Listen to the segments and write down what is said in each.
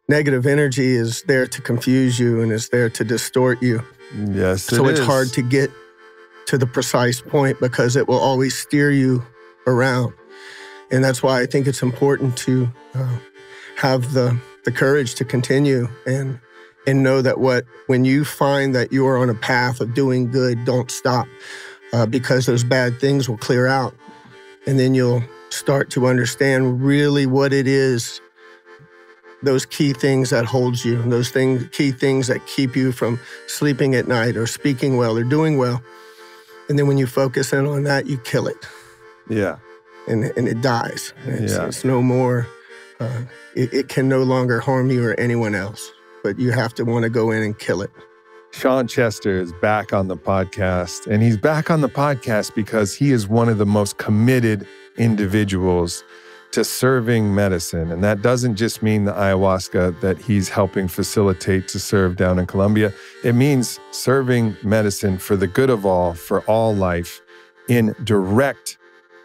negative energy is there to confuse you and is there to distort you. Yes, so it's hard to get to the precise point because it will always steer you around. And that's why I think it's important to have the courage to continue and know that when you find that you are on a path of doing good, don't stop because those bad things will clear out. And then you'll start to understand really what it is, those key things that hold you, those key things that keep you from sleeping at night or speaking well or doing well. And then when you focus in on that, you kill it. Yeah. And it dies. It's no more, it can no longer harm you or anyone else, but you have to want to go in and kill it. Shawn Chester is back on the podcast, and he's back on the podcast because he is one of the most committed individuals to serving medicine. And that doesn't just mean the ayahuasca that he's helping facilitate to serve down in Colombia. It means serving medicine for the good of all, for all life, in direct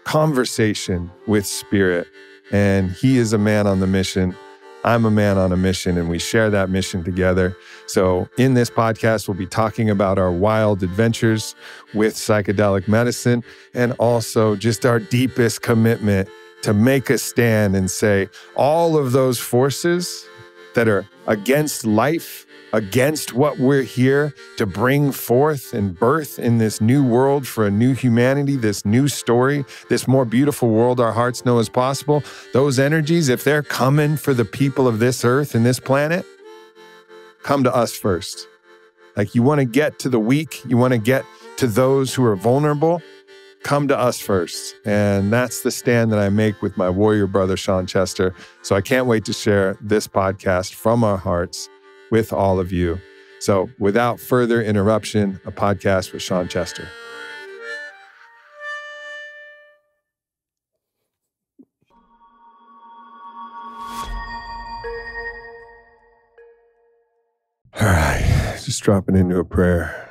conversation with spirit. And he is a man on the mission. I'm a man on a mission, and we share that mission together. So in this podcast, we'll be talking about our wild adventures with psychedelic medicine and also just our deepest commitment to make a stand and say all of those forces that are against life, against what we're here to bring forth and birth in this new world for a new humanity, this new story, this more beautiful world our hearts know is possible. Those energies, if they're coming for the people of this earth and this planet, come to us first. Like, you want to get to the weak, you want to get to those who are vulnerable, come to us first. And that's the stand that I make with my warrior brother, Shawn Chester. So I can't wait to share this podcast from our hearts with all of you. So without further interruption, a podcast with Shawn Chester. All right, just dropping into a prayer.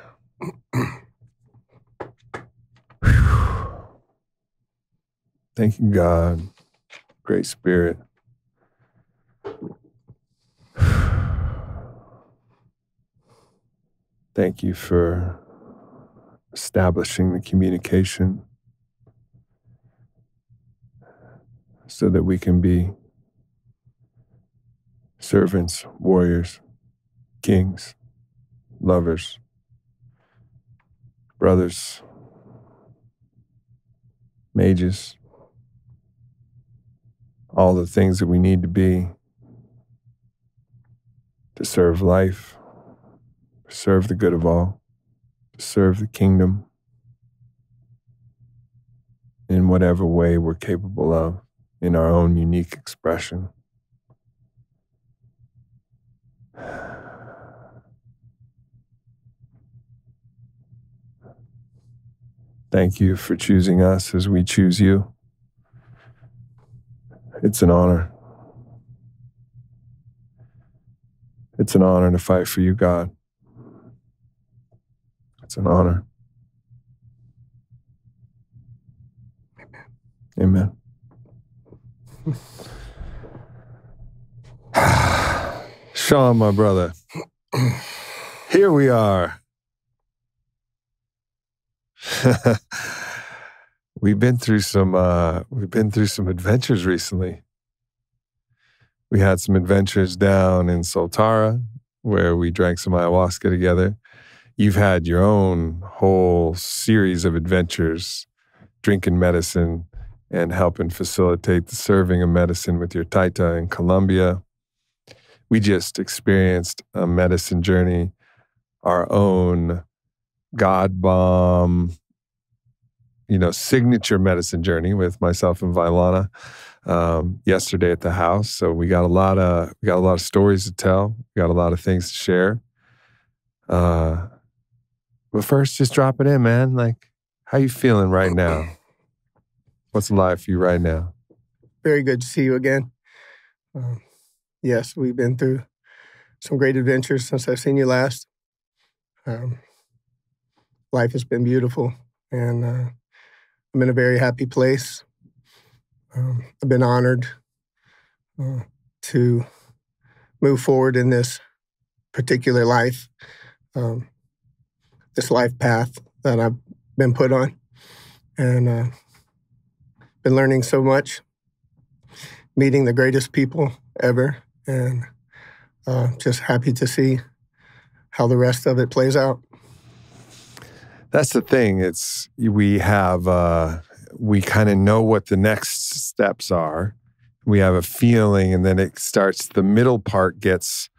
Thank you, God, Great Spirit. Thank you for establishing the communication so that we can be servants, warriors, kings, lovers, brothers, mages, all the things that we need to be to serve life, serve the good of all, to serve the kingdom in whatever way we're capable of in our own unique expression. Thank you for choosing us as we choose you. It's an honor. It's an honor to fight for you, God. It's an honor. Amen. Shawn, my brother, here we are. We've been through some adventures recently. We had some adventures down in Soltara where we drank some ayahuasca together. You've had your own whole series of adventures drinking medicine and helping facilitate the serving of medicine with your Taita in Colombia. We just experienced a medicine journey, our own God bomb, signature medicine journey with myself and Vailana yesterday at the house. So we got a lot of stories to tell. We got a lot of things to share. But first, just drop it in, man. Like, how you feeling right now? What's alive for you right now? Very good to see you again. Yes, we've been through some great adventures since I've seen you last. Life has been beautiful, and I'm in a very happy place. I've been honored to move forward in this particular life, this life path that I've been put on, and been learning so much, meeting the greatest people ever, and just happy to see how the rest of it plays out. That's the thing. We kind of know what the next steps are. We have a feeling, and then it starts, the middle part gets,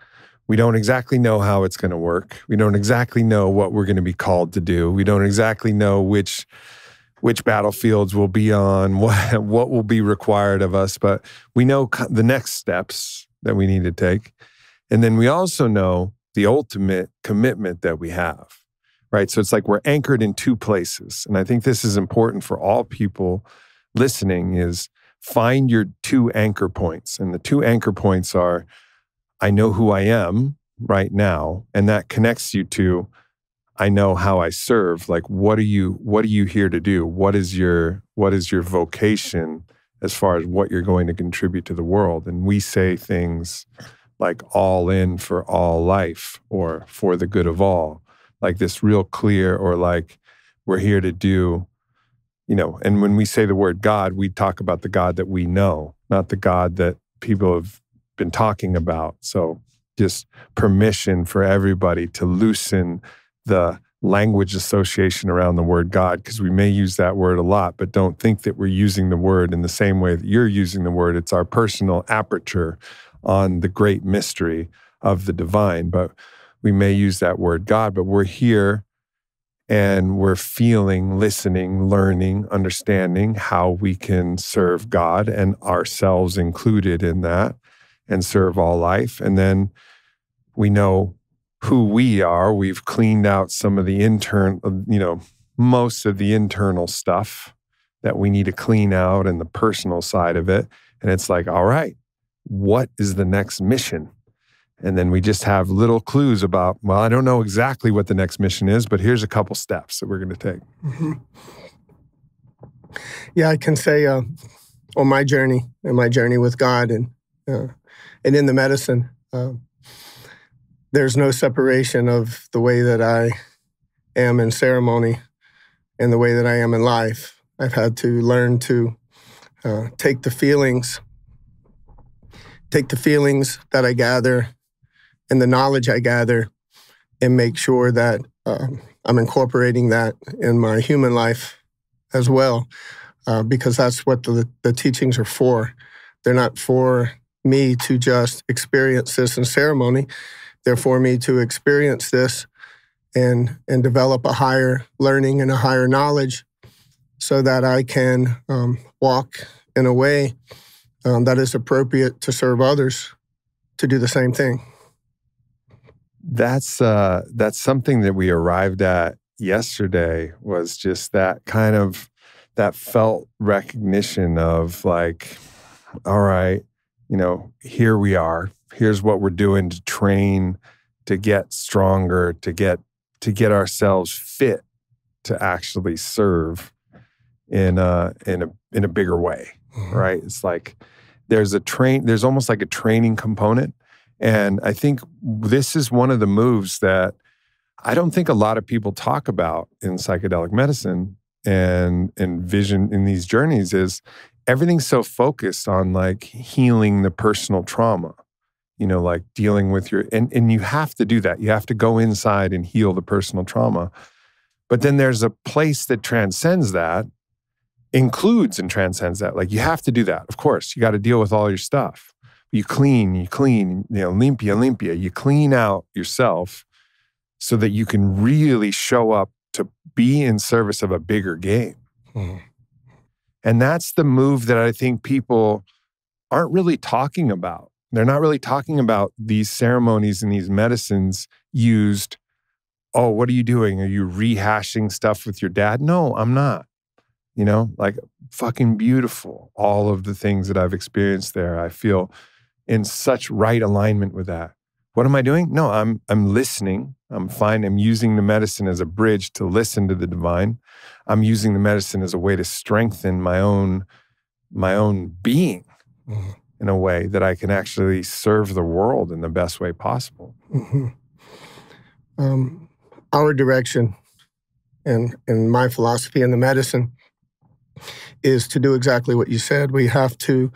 we don't exactly know how it's going to work. We don't exactly know what we're going to be called to do. We don't exactly know which battlefields we'll be on, what will be required of us, but we know the next steps that we need to take. And then we also know the ultimate commitment that we have, right? So it's like we're anchored in two places. And I think this is important for all people listening, is find your two anchor points. And the two anchor points are, I know who I am right now, and that connects you to, I know how I serve. Like, what are you here to do? What is your vocation as far as what you're going to contribute to the world? And we say things like all in for all life, or for the good of all, like this real clear, or like we're here to do, and when we say the word God, we talk about the God that we know, not the God that people have been talking about. So just permission for everybody to loosen the language association around the word God, because we may use that word a lot, but don't think that we're using the word in the same way that you're using the word. It's our personal aperture on the great mystery of the divine, but we may use that word God, but we're here and we're feeling, listening, learning, understanding how we can serve God and ourselves included in that, and serve all life. And then we know who we are. We've cleaned out some of the most of the internal stuff that we need to clean out, and the personal side of it. And it's like, all right, what is the next mission? And then we just have little clues about, well, I don't know exactly what the next mission is, but here's a couple steps that we're going to take. Mm-hmm. Yeah, I can say on my journey with God and in the medicine, there's no separation of the way that I am in ceremony and the way that I am in life. I've had to learn to take the feelings that I gather and the knowledge I gather, and make sure that I'm incorporating that in my human life as well, because that's what the teachings are for. They're not for me to just experience this in ceremony. They're for me to experience this and develop a higher learning and a higher knowledge, so that I can walk in a way that is appropriate to serve others to do the same thing. That's something that we arrived at yesterday, was just that kind of, that felt recognition of like, all right, here we are. Here's what we're doing to train, to get stronger, to get ourselves fit to actually serve in a bigger way, right? It's like there's almost like a training component. And I think this is one of the moves that I don't think a lot of people talk about in psychedelic medicine and vision in these journeys, is everything's so focused on like healing the personal trauma, like dealing with and you have to do that. You have to go inside and heal the personal trauma. But then there's a place that transcends that, includes and transcends that. Like, you have to do that. Of course, you got to deal with all your stuff. You clean, limpia. You clean out yourself so that you can really show up to be in service of a bigger game. Mm-hmm. And that's the move that I think people aren't really talking about. They're not really talking about these ceremonies and these medicines used. Oh, what are you doing? Are you rehashing stuff with your dad? No, I'm not. Like, fucking beautiful. All of the things that I've experienced there, I feel in such right alignment with that. What am I doing? No, I'm listening. I'm fine. I'm using the medicine as a bridge to listen to the divine. I'm using the medicine as a way to strengthen my own being. Mm-hmm. in a way that I can actually serve the world in the best way possible? Mm-hmm. Our direction and my philosophy in the medicine is to do exactly what you said. We have to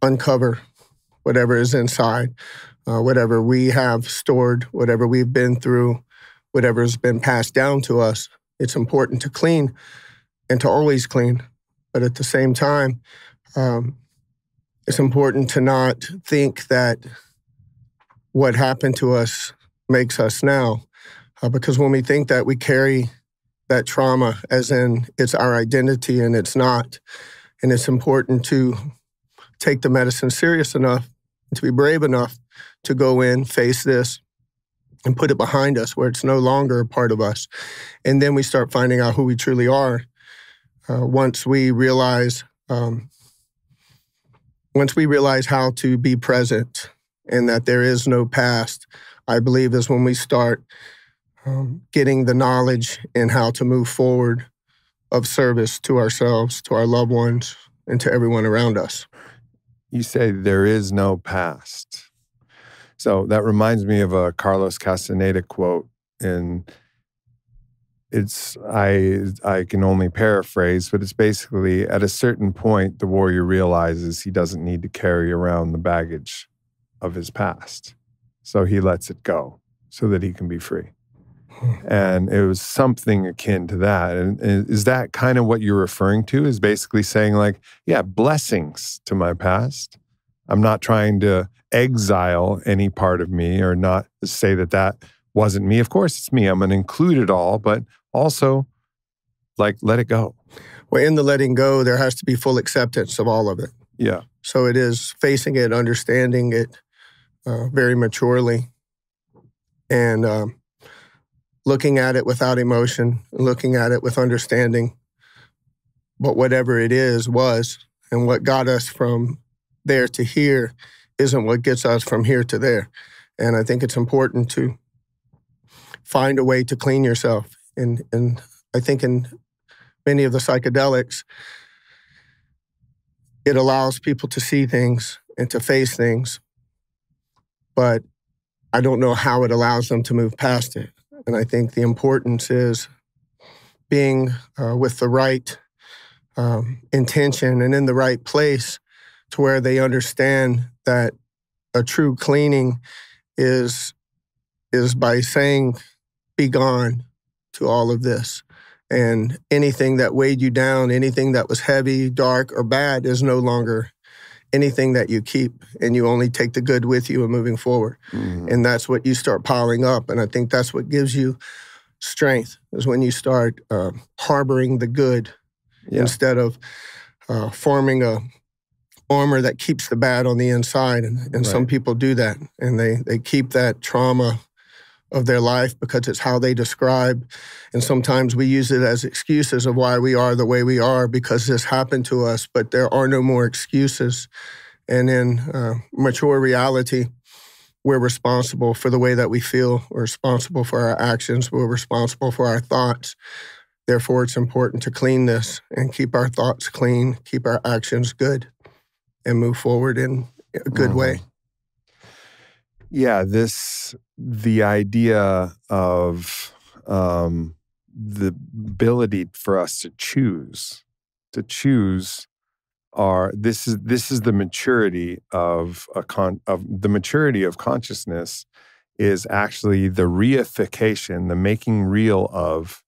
uncover whatever is inside, whatever we have stored, whatever we've been through, whatever's been passed down to us. It's important to clean and to always clean. But at the same time, it's important to not think that what happened to us makes us now. Because when we think that, we carry that trauma as in it's our identity, and it's not. And it's important to take the medicine serious enough, to be brave enough to go in, face this, and put it behind us where it's no longer a part of us. And then we start finding out who we truly are. Once we realize how to be present and that there is no past, I believe is when we start getting the knowledge and how to move forward of service to ourselves, to our loved ones, and to everyone around us. You say there is no past. So that reminds me of a Carlos Castaneda quote, and I can only paraphrase, but it's basically at a certain point, the warrior realizes he doesn't need to carry around the baggage of his past. So he lets it go so that he can be free. And it was something akin to that. And is that kind of what you're referring to? Is basically saying like, yeah, blessings to my past. I'm not trying to exile any part of me or not say that that wasn't me. Of course it's me. I'm going to include it all, but also like let it go. Well, in the letting go, there has to be full acceptance of all of it. Yeah. So it is facing it, understanding it very maturely, and looking at it without emotion, looking at it with understanding. But whatever it is was, and what got us from there to here isn't what gets us from here to there. And I think it's important to find a way to clean yourself. And I think in many of the psychedelics, it allows people to see things and to face things. But I don't know how it allows them to move past it. And I think the importance is being with the right intention and in the right place to where they understand that a true cleaning is by saying, be gone to all of this. And anything that weighed you down, anything that was heavy, dark, or bad is no longer anything that you keep, and you only take the good with you and moving forward. Mm-hmm. And that's what you start piling up. And I think that's what gives you strength, is when you start harboring the good instead of forming a armor that keeps the bad on the inside. And right. Some people do that, and they keep that trauma of their life because it's how they describe. And sometimes we use it as excuses of why we are the way we are because this happened to us, but there are no more excuses. And in mature reality, we're responsible for the way that we feel. We're responsible for our actions. We're responsible for our thoughts. Therefore, it's important to clean this and keep our thoughts clean, keep our actions good, and move forward in a good way. Yeah, the idea of the ability for us to choose this is the maturity of the maturity of consciousness is actually the reification, the making real of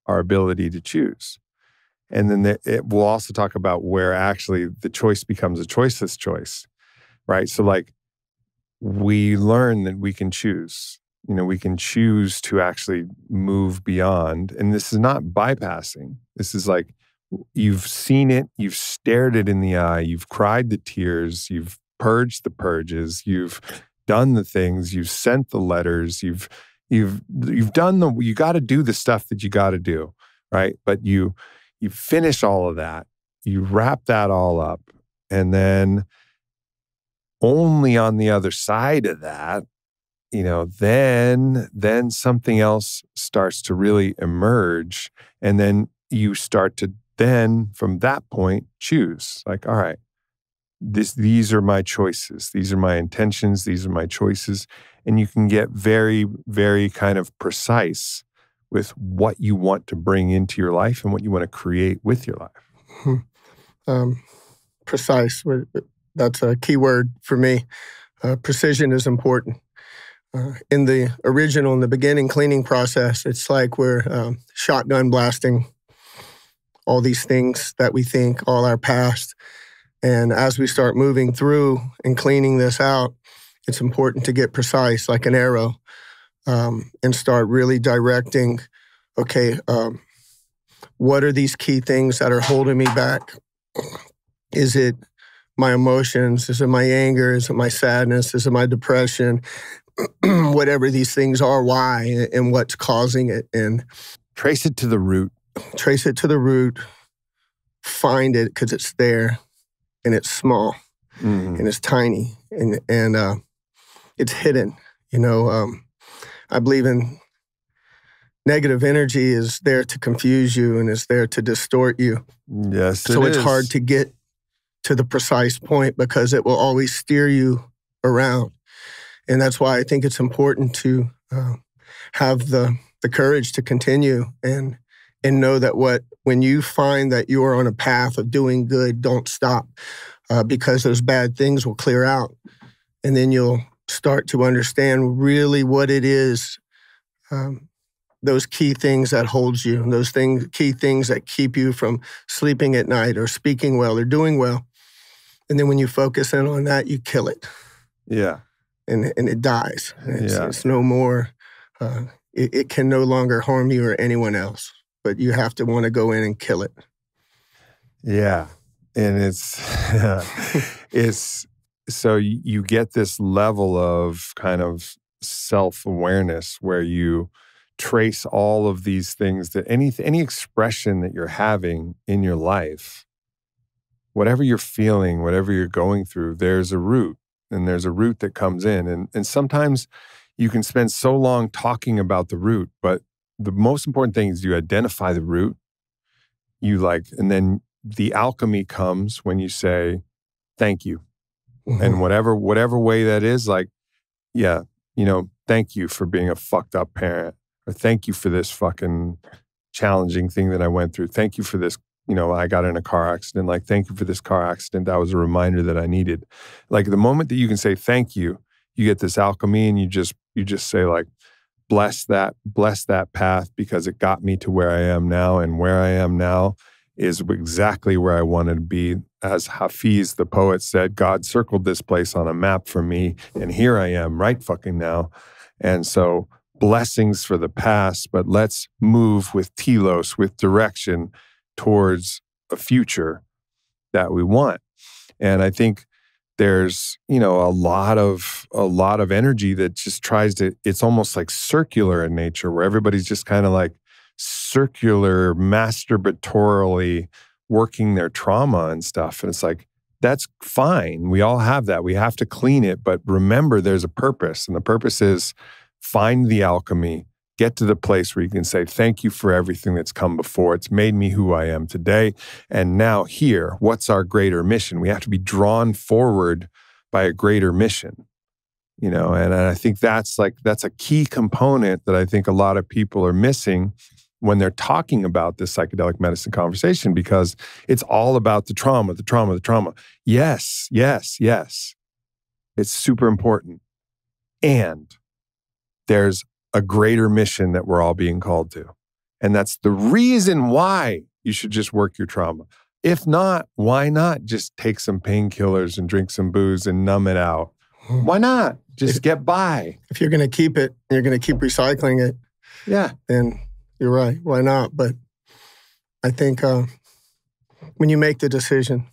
our ability to choose. And then we'll also talk about where actually the choice becomes a choiceless choice, right? So like, we learn that we can choose. We can choose to actually move beyond. And this is not bypassing. This is like, you've seen it, you've stared it in the eye, you've cried the tears, you've purged the purges, you've done the things, you've sent the letters, you've done you got to do the stuff that you got to do, right? But you finish all of that, you wrap that all up, and then only on the other side of that, then something else starts to really emerge. And then you start to then, from that point, choose. Like, all right, these are my choices. These are my intentions. These are my choices. And you can get very, very kind of precise with what you want to bring into your life and what you want to create with your life. Precise. That's a key word for me. Precision is important. In the beginning cleaning process, it's like we're shotgun blasting all these things that we think, all our past. And as we start moving through and cleaning this out, it's important to get precise, like an arrow, and start really directing, okay, what are these key things that are holding me back? Is it my emotions? Is it my anger? Is it my sadness? Is it my depression? Whatever these things are, why and what's causing it. And trace it to the root. Trace it to the root. Find it because it's there and it's small and it's tiny and it's hidden. I believe in negative energy is there to confuse you and is there to distort you. Yes, so it's hard to get to the precise point because it will always steer you around. And that's why I think it's important to have the courage to continue and know that when you find that you are on a path of doing good, don't stop because those bad things will clear out. And then you'll start to understand really what it is, those key things that hold you, those key things that keep you from sleeping at night or speaking well or doing well. And then when you focus in on that, you kill it. Yeah. And it dies. It's no more, it can no longer harm you or anyone else, but you have to want to go in and kill it. Yeah. And it's so you get this level of kind of self-awareness where you trace all of these things that any expression that you're having in your life, whatever you're feeling, whatever you're going through, there's a root. And there's a root that comes in. And sometimes you can spend so long talking about the root, but the most important thing is you identify the root. And then the alchemy comes when you say, thank you. Mm-hmm. And whatever way that is, thank you for being a fucked up parent. Or thank you for this fucking challenging thing that I went through. Thank you for this. I got in a car accident. Thank you for this car accident. That was a reminder that I needed. The moment that you can say thank you, you get this alchemy, and you just say bless that path because it got me to where I am now, and where I am now is exactly where I wanted to be. As Hafiz, the poet, said, God circled this place on a map for me, and here I am right fucking now. And so blessings for the past, but let's move with telos, with direction, towards a future that we want. And I think there's, a lot of energy that just tries to, it's almost like circular in nature, where everybody's just kind of circular, masturbatorily working their trauma and stuff. And it's that's fine. We all have that. We have to clean it. But remember, there's a purpose. And the purpose is find the alchemy. Get to the place where you can say, thank you for everything that's come before. It's made me who I am today. And now here, what's our greater mission? We have to be drawn forward by a greater mission, and I think that's a key component that I think a lot of people are missing when they're talking about this psychedelic medicine conversation, because it's all about the trauma. Yes. It's super important. And there's a greater mission that we're all being called to. And that's the reason why you should just work your trauma. If not, why not just take some painkillers and drink some booze and numb it out? Why not? Just get by. If you're going to keep it, you're going to keep recycling it. Yeah. Then you're right. Why not? But I think when you make the decision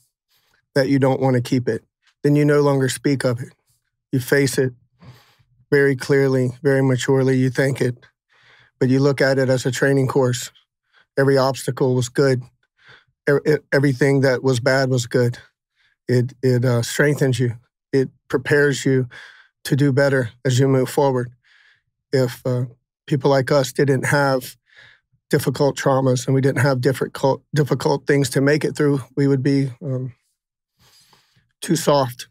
that you don't want to keep it, then you no longer speak of it. You face it very clearly, very maturely. You think it, but you look at it as a training course. Every obstacle was good. Everything that was bad was good. It strengthens you. It prepares you to do better as you move forward. If people like us didn't have difficult traumas and we didn't have difficult things to make it through, we would be too soft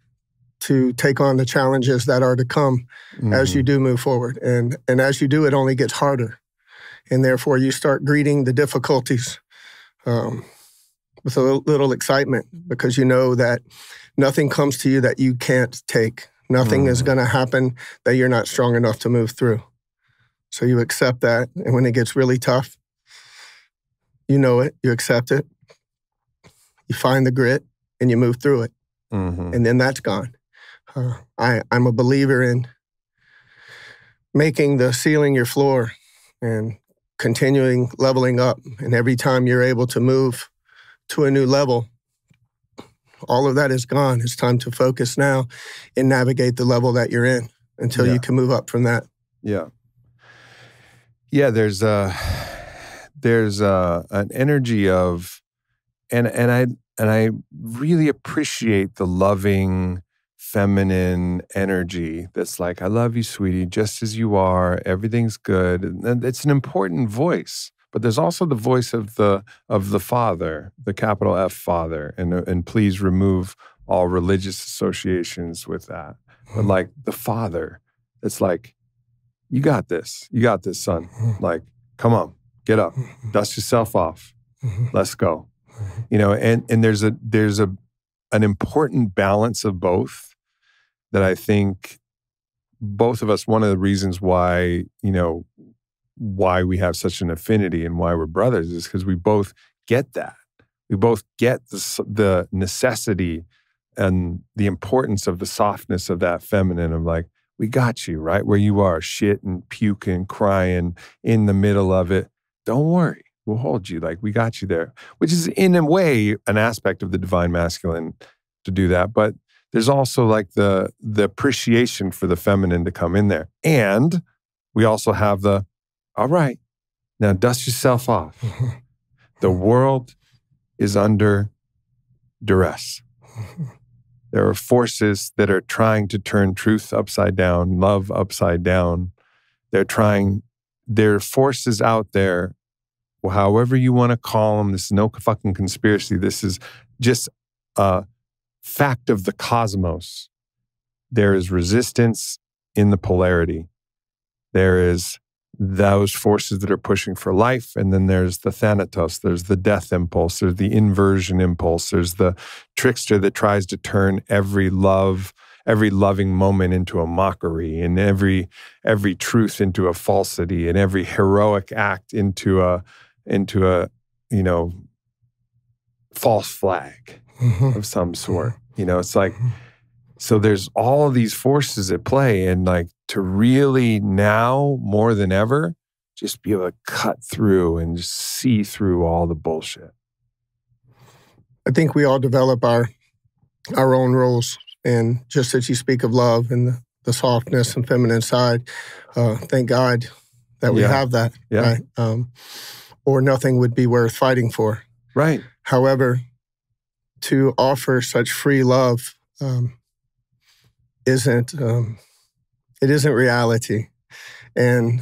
to take on the challenges that are to come as you do move forward. And as you do, it only gets harder. And therefore, you start greeting the difficulties with a little excitement, because you know that nothing comes to you that you can't take. Nothing is going to happen that you're not strong enough to move through. So you accept that. And when it gets really tough, you know it, you accept it, you find the grit, and you move through it. And then that's gone. I'm a believer in making the ceiling your floor and continuing leveling up. And every time you're able to move to a new level, all of that is gone. It's time to focus now and navigate the level that you're in until you can move up from that. Yeah. Yeah, there's an energy of, and I really appreciate the loving, feminine energy that's like, I love you, sweetie, just as you are. Everything's good. And it's an important voice. But there's also the voice of the father, the capital F father, and please remove all religious associations with that. But like the father, it's like, you got this, son. Like, come on, get up, dust yourself off, let's go. You know, and there's an important balance of both that I think both of us, one of the reasons why, you know, why we have such an affinity and why we're brothers is because we both get that. We both get the necessity and the importance of the softness of that feminine of like, we got you right where you are, shitting, puking, crying, in the middle of it. Don't worry, we'll hold you. Like, we got you there, which is in a way an aspect of the divine masculine to do that. But there's also like the appreciation for the feminine to come in there. And we also have all right, now dust yourself off. The world is under duress. There are forces that are trying to turn truth upside down, love upside down. There are forces out there, however you want to call them. This is no fucking conspiracy. This is just a fact of the cosmos. There is resistance in the polarity. There is those forces that are pushing for life, and then there's the thanatos, there's the death impulse, there's the inversion impulse, there's the trickster that tries to turn every loving moment into a mockery, and every truth into a falsity, and every heroic act into a you know, false flag of some sort. You know, it's like, so there's all of these forces at play, and like to really now more than ever, just be able to cut through and just see through all the bullshit. I think we all develop our own roles, and just as you speak of love and the softness and feminine side, thank God that we have that, right? Or nothing would be worth fighting for. Right. However, to offer such free love isn't reality. And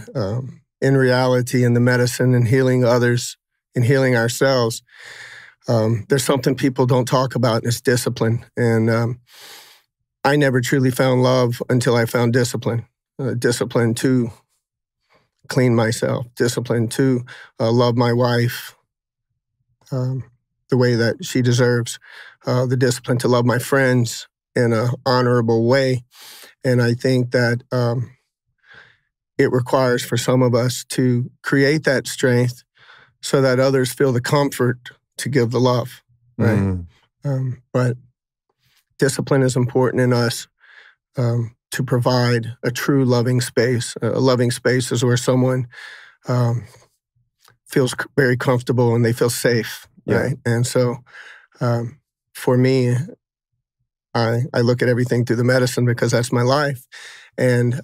in reality, in the medicine and healing others and healing ourselves, there's something people don't talk about, and it's discipline. And I never truly found love until I found discipline. Discipline to clean myself, discipline to love my wife the way that she deserves, the discipline to love my friends in an honorable way. And I think that it requires for some of us to create that strength so that others feel the comfort to give the love, right? But discipline is important in us to provide a true loving space. A loving space is where someone feels very comfortable and they feel safe, right? And so for me, I look at everything through the medicine because that's my life. And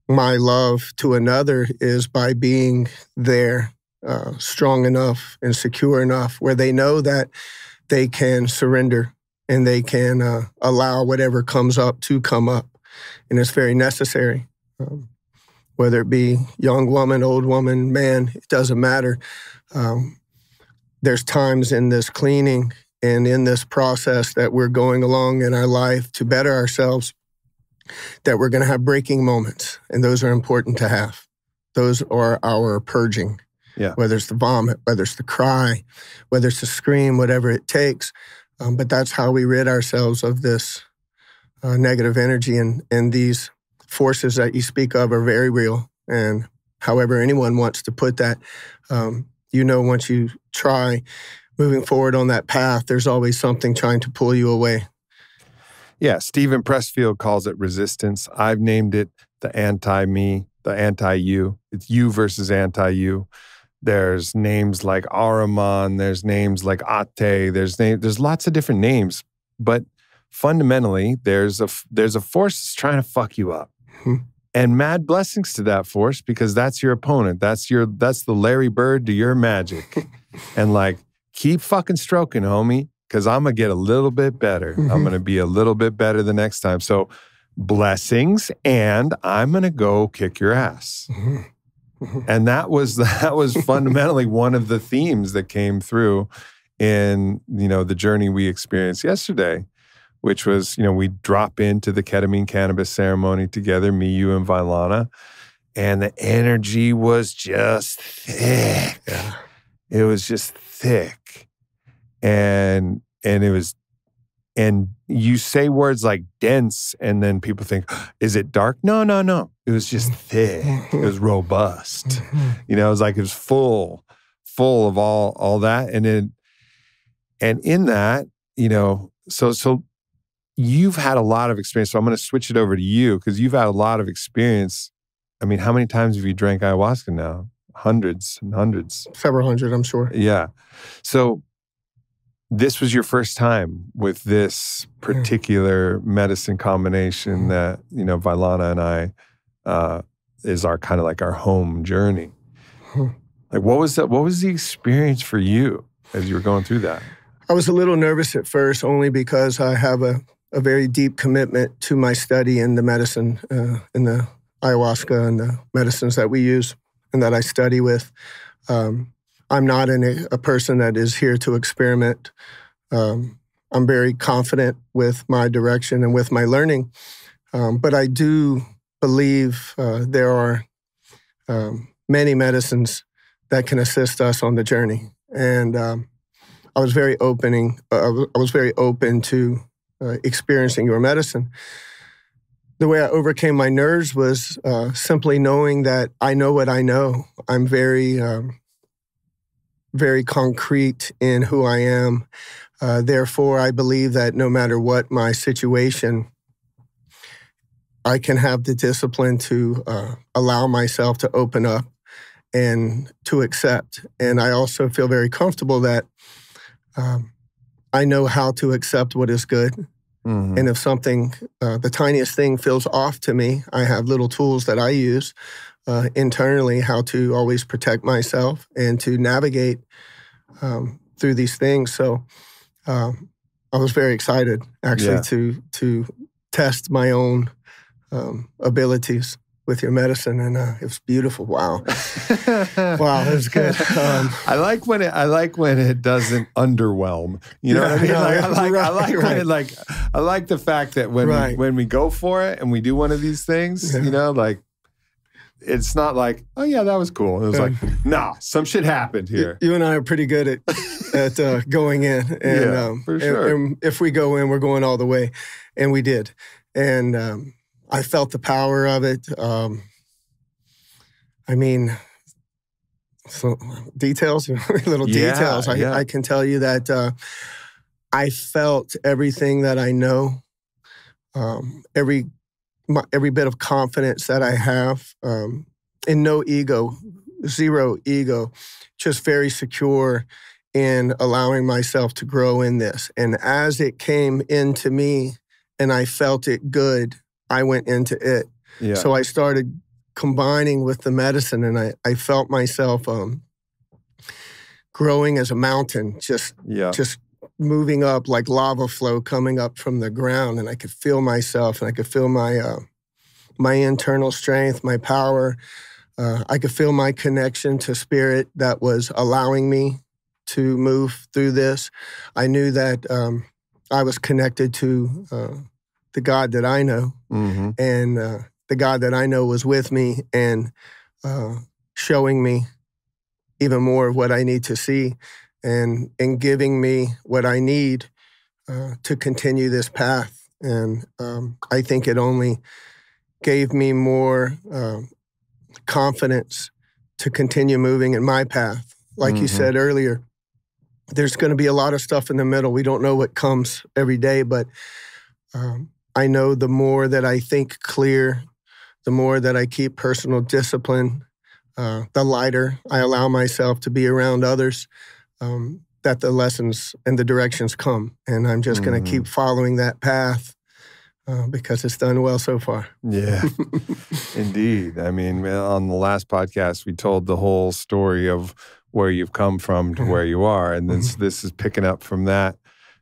my love to another is by being there, strong enough and secure enough where they know that they can surrender and they can allow whatever comes up to come up. And it's very necessary, whether it be young woman, old woman, man, it doesn't matter. There's times in this cleaning And in this process that we're going along in our life to better ourselves, that we're going to have breaking moments. And those are important to have. Those are our purging. Yeah. Whether it's the vomit, whether it's the cry, whether it's the scream, whatever it takes. But that's how we rid ourselves of this negative energy. And these forces that you speak of are very real. And however anyone wants to put that, once you try moving forward on that path, there's always something trying to pull you away. Yeah, Stephen Pressfield calls it resistance. I've named it the anti-me, the anti-you. It's you versus anti-you. There's names like Ahriman, there's names like Ate, there's lots of different names, but fundamentally there's a force that's trying to fuck you up. Mm-hmm. And mad blessings to that force, because that's your opponent. That's the Larry Bird to your magic. And like, keep fucking stroking, homie, because I'm going to get a little bit better. Mm-hmm. I'm going to be a little bit better the next time. So blessings, and I'm going to go kick your ass. Mm-hmm. Mm-hmm. And that was fundamentally one of the themes that came through in, the journey we experienced yesterday, which was, we drop into the ketamine cannabis ceremony together, me, you, and Vailana, and the energy was just thick. Yeah. It was just thick. And it was, and you say words like dense, and then people think, is it dark? No. It was just thick. It was robust. It was like it was full of all that. And in that, so you've had a lot of experience. So I'm going to switch it over to you, because you've had a lot of experience. I mean, how many times have you drank ayahuasca now? Hundreds and hundreds. Several hundred, I'm sure. Yeah. So this was your first time with this particular medicine combination that, Vailana and I is our kind of like our home journey. Like, what was the experience for you as you were going through that? I was a little nervous at first, only because I have a very deep commitment to my study in the medicine, in the ayahuasca and the medicines that we use and that I study with. I'm not a person that is here to experiment. I'm very confident with my direction and with my learning. But I do believe there are many medicines that can assist us on the journey. And I was very open to experiencing your medicine. The way I overcame my nerves was simply knowing that I know what I know. I'm very, very concrete in who I am. Therefore, I believe that no matter what my situation, I can have the discipline to allow myself to open up and to accept. And I also feel very comfortable that I know how to accept what is good. Mm-hmm. And if something, the tiniest thing feels off to me, I have little tools that I use internally, how to always protect myself and to navigate through these things. So I was very excited, actually, to test my own abilities with your medicine, and it was beautiful. Wow, wow, it was good. I like when it doesn't underwhelm. You know what I mean? I like the fact that when we go for it and we do one of these things, it's not like, oh yeah, that was cool. It was like, nah, some shit happened here. You and I are pretty good at going in, and for sure. And if we go in, we're going all the way, and we did, and. I felt the power of it. So details, little details. I can tell you that I felt everything that I know, every bit of confidence that I have, and no ego, zero ego, just very secure in allowing myself to grow in this. And as it came into me and I felt it good, I went into it. Yeah. So I started combining with the medicine, and I felt myself growing as a mountain, just moving up like lava flow coming up from the ground. And I could feel myself, and I could feel my internal strength, my power. I could feel my connection to spirit that was allowing me to move through this. I knew that I was connected to the God that I know, and the God that I know was with me and showing me even more of what I need to see and giving me what I need to continue this path. And I think it only gave me more confidence to continue moving in my path. Like you said earlier, there's going to be a lot of stuff in the middle. We don't know what comes every day, but I know the more that I think clear, the more that I keep personal discipline, the lighter I allow myself to be around others, that the lessons and the directions come. And I'm just going to keep following that path because it's done well so far. Yeah, indeed. I mean, on the last podcast, we told the whole story of where you've come from to where you are. And this is picking up from that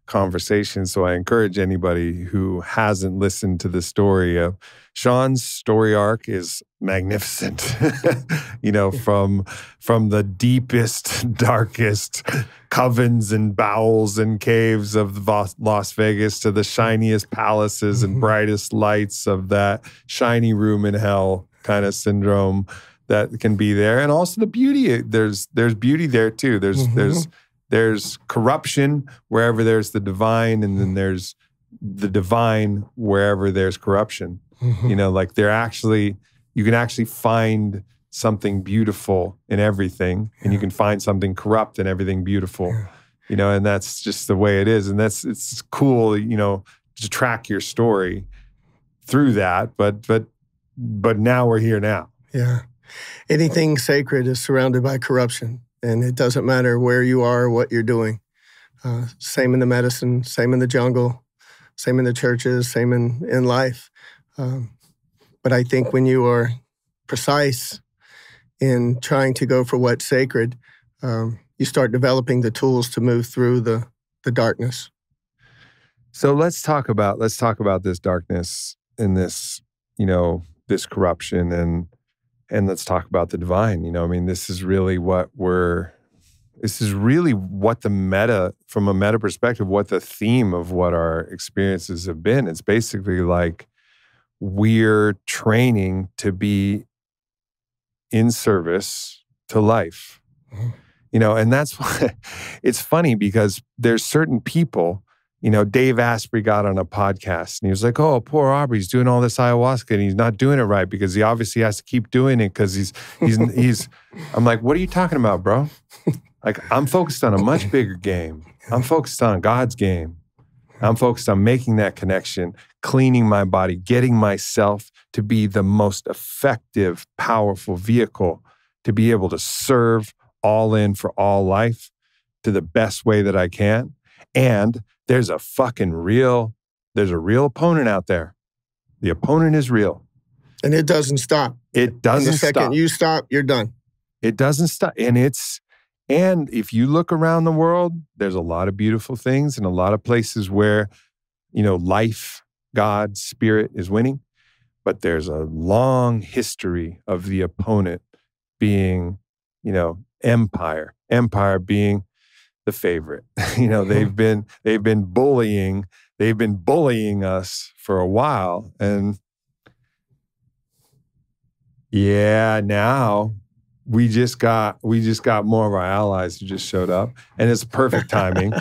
conversation. So I encourage anybody who hasn't listened to the story of Shawn's story arc is magnificent. You know, from the deepest, darkest covens and bowels and caves of Las Vegas to the shiniest palaces and brightest lights of that shiny room in hell kind of syndrome that can be there. And also the beauty, there's beauty there too. There's corruption wherever there's the divine, and then there's the divine wherever there's corruption. You know, like you can actually find something beautiful in everything, and you can find something corrupt in everything beautiful. You know, and that's just the way it is. And it's cool, you know, to track your story through that. But now we're here now. Yeah. Anything sacred is surrounded by corruption. And it doesn't matter where you are or what you're doing. Same in the medicine, same in the jungle, same in the churches, same in life. But I think when you are precise in trying to go for what's sacred, you start developing the tools to move through the darkness. So let's talk about this darkness and this, you know, this corruption and let's talk about the divine. You know, I mean, this is really what from a meta perspective, what the theme of what our experiences have been. It's basically like we're training to be in service to life. You know, and that's why it's funny because there's certain people. You know, Dave Asprey got on a podcast and he was like, oh, poor Aubrey's doing all this ayahuasca and he's not doing it right because he obviously has to keep doing it because he's I'm like, what are you talking about, bro? Like, I'm focused on a much bigger game. I'm focused on God's game. I'm focused on making that connection, cleaning my body, getting myself to be the most effective, powerful vehicle to be able to serve all in for all life to the best way that I can. And there's a real opponent out there. The opponent is real. And it doesn't stop. It doesn't stop. The second you stop, you're done. It doesn't stop. And if you look around the world, there's a lot of beautiful things and a lot of places where, you know, life, God, spirit is winning. But there's a long history of the opponent being, you know, empire being the favorite. You know, they've been bullying us for a while. And yeah, now we just got more of our allies who just showed up, and it's perfect timing.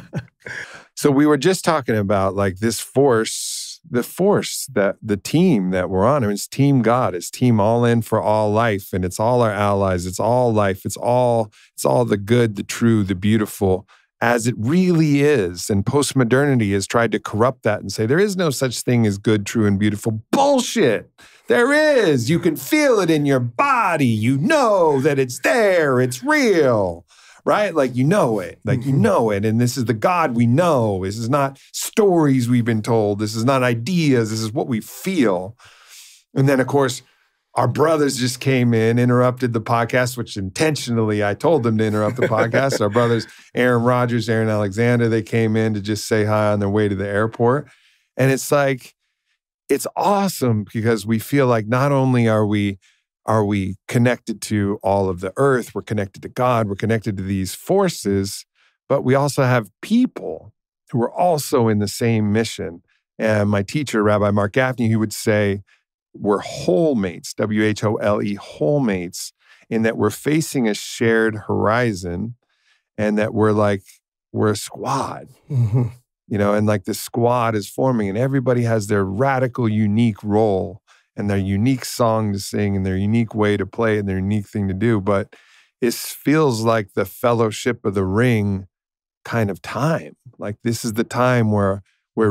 So we were just talking about like this force, that the team that we're on. I mean, it's Team God, it's Team All In for All Life, and it's all our allies, it's all life, it's all the good, the true, the beautiful, as it really is. And postmodernity has tried to corrupt that and say there is no such thing as good, true, and beautiful. Bullshit. There is. You can feel it in your body. You know that it's there. It's real. Right? Like, you know it. Like, you know it. And this is the God we know. This is not stories we've been told. This is not ideas. This is what we feel. And then, of course, our brothers just came in, interrupted the podcast, which intentionally I told them to interrupt the podcast. Our brothers, Aaron Rodgers, Aaron Alexander, they came in to just say hi on their way to the airport. And it's like, it's awesome because we feel like not only are we connected to all of the earth, we're connected to God, we're connected to these forces, but we also have people who are also in the same mission. And my teacher, Rabbi Mark Gaffney, he would say, we're wholemates, W-H-O-L-E, wholemates, in that we're facing a shared horizon and that we're a squad, and like the squad is forming and everybody has their radical, unique role and their unique song to sing and their unique way to play and their unique thing to do. But it feels like the Fellowship of the Ring kind of time. Like this is the time where we're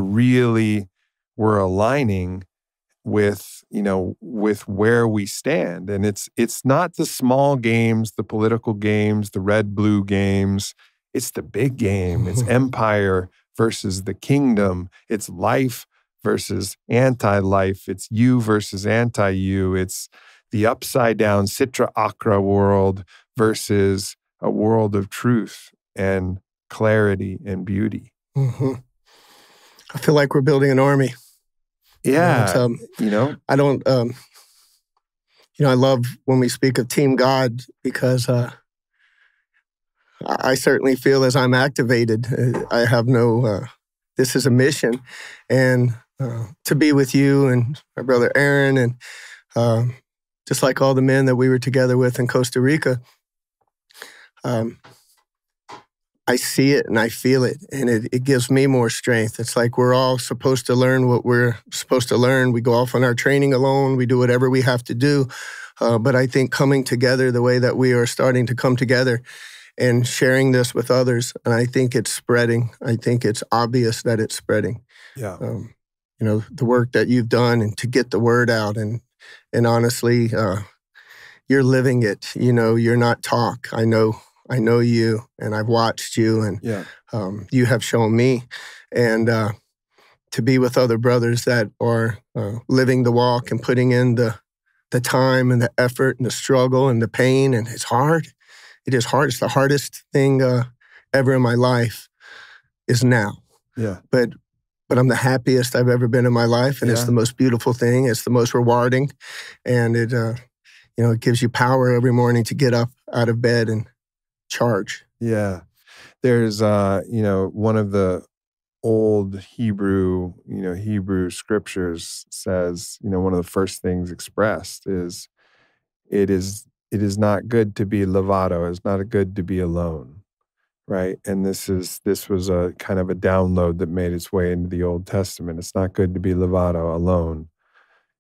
aligning with where we stand. And it's not the small games, the political games, the red-blue games. It's the big game. It's empire versus the kingdom. It's life versus anti-life. It's you versus anti-you. It's the upside down Sitra Akra world versus a world of truth and clarity and beauty. I feel like we're building an army. Yeah. I don't, I love when we speak of Team God because I certainly feel as I'm activated, I have this is a mission. And to be with you and my brother Aaron and just like all the men that we were together with in Costa Rica, I see it and I feel it, and it gives me more strength. It's like we're all supposed to learn what we're supposed to learn. We go off on our training alone. We do whatever we have to do. But I think coming together the way that we are starting to come together and sharing this with others, and I think it's spreading. I think it's obvious that it's spreading. Yeah. The work that you've done and to get the word out. And honestly, you're living it. You're not talk. I know you, and I've watched you, and you have shown me. And to be with other brothers that are living the walk and putting in the time and the effort and the struggle and the pain, and it's hard. It is hard. It's the hardest thing ever in my life is now. Yeah. But I'm the happiest I've ever been in my life, and it's the most beautiful thing. It's the most rewarding, and it it gives you power every morning to get up out of bed and charge. Yeah. There's, one of the old Hebrew scriptures says, one of the first things expressed is, it is not good to be levado. It's not good to be alone. Right. And this was a kind of a download that made its way into the Old Testament. It's not good to be levado, alone.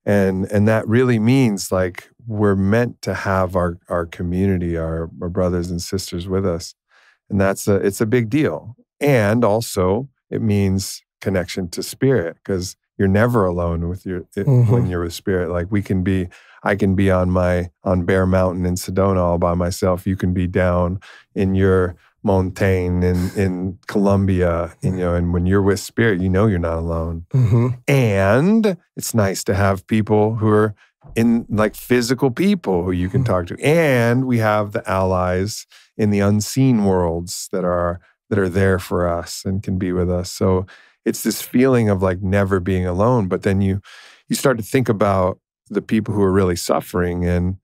And that really means like we're meant to have our community, our brothers and sisters with us. And it's a big deal. And also it means connection to spirit, because you're never alone with when you're with spirit. Like I can be on Bear Mountain in Sedona all by myself. You can be down in your Montaigne in Colombia, and when you're with spirit, you're not alone. And it's nice to have people who are in like physical people who you can talk to. And we have the allies in the unseen worlds that are there for us and can be with us. So it's this feeling of like never being alone. But then you start to think about the people who are really suffering, and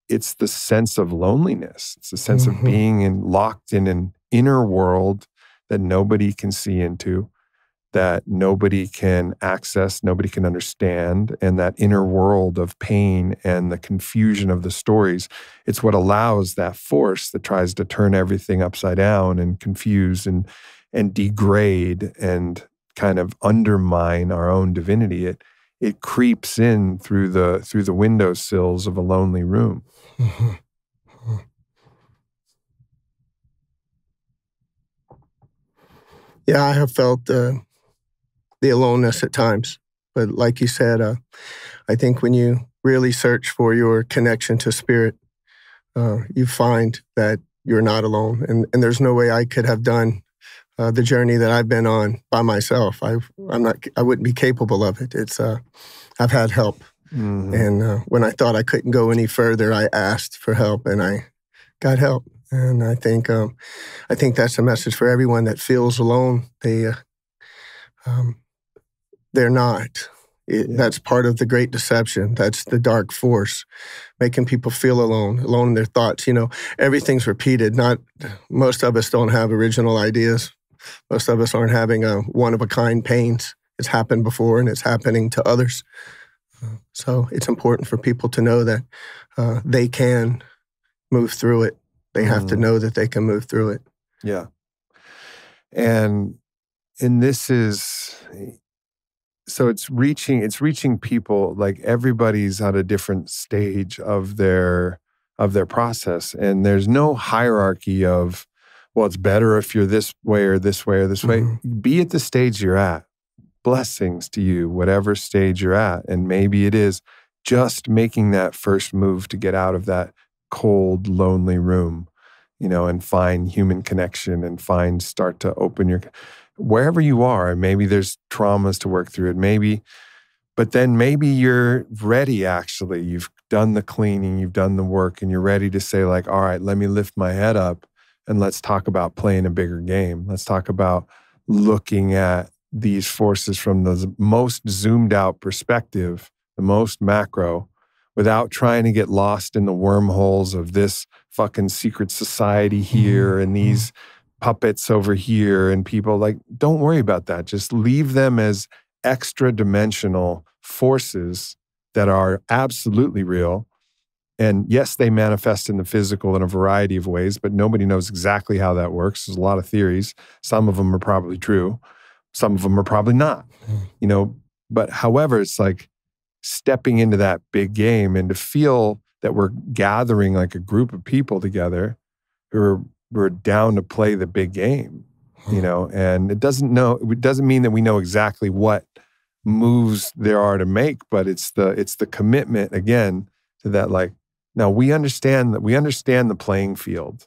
it's the sense of loneliness. It's the sense of being locked in an inner world that nobody can see into, that nobody can access, nobody can understand. And that inner world of pain and the confusion of the stories, it's what allows that force that tries to turn everything upside down and confuse and degrade and kind of undermine our own divinity. It creeps in through the windowsills of a lonely room. Yeah, I have felt the aloneness at times. But like you said, I think when you really search for your connection to spirit, you find that you're not alone. And there's no way I could have done the journey that I've been on by myself. I wouldn't be capable of it. It's I've had help. And when I thought I couldn't go any further, I asked for help and I got help. And I think that's a message for everyone that feels alone. They're not. That's part of the great deception. That's the dark force, making people feel alone in their thoughts. Everything's repeated. Most of us don't have original ideas. Most of us aren't having a one-of-a-kind pains. It's happened before, and it's happening to others. So it's important for people to know that they can move through it. They have to know that they can move through it. Yeah. And this is, so it's reaching people, like everybody's at a different stage of their process. And there's no hierarchy of, well, it's better if you're this way or this way or this way. Be at the stage you're at. Blessings to you, whatever stage you're at. And maybe it is just making that first move to get out of that cold, lonely room, and find human connection and start to open wherever you are. And maybe there's traumas to work through it, but then maybe you're ready, actually. You've done the cleaning, you've done the work, and you're ready to say, like, all right, let me lift my head up and let's talk about playing a bigger game. Let's talk about looking at these forces from the most zoomed out perspective, the most macro, without trying to get lost in the wormholes of this fucking secret society here and these puppets over here and people. Like, don't worry about that. Just leave them as extra dimensional forces that are absolutely real. And yes, they manifest in the physical in a variety of ways, but nobody knows exactly how that works. There's a lot of theories. Some of them are probably true. Some of them are probably not, but however, it's like stepping into that big game and to feel that we're gathering like a group of people together who are down to play the big game, and it doesn't mean that we know exactly what moves there are to make, but it's the commitment again to that, like, now we understand the playing field,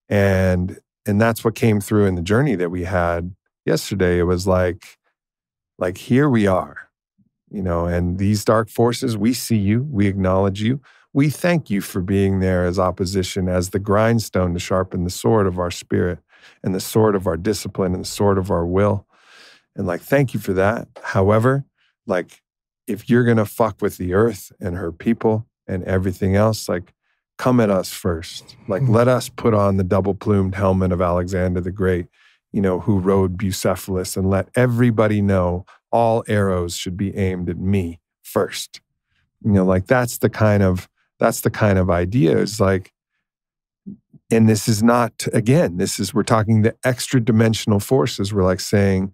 and that's what came through in the journey that we had yesterday. It was like here we are, and these dark forces, we see you, we acknowledge you, we thank you for being there as opposition, as the grindstone to sharpen the sword of our spirit and the sword of our discipline and the sword of our will. And like, thank you for that. However, like, if you're going to fuck with the earth and her people and everything else, like, come at us first. Like, let us put on the double-plumed helmet of Alexander the Great, who rode Bucephalus, and let everybody know all arrows should be aimed at me first. Like, that's the kind of idea. It's like, and this is not, again, we're talking the extra dimensional forces. We're like saying,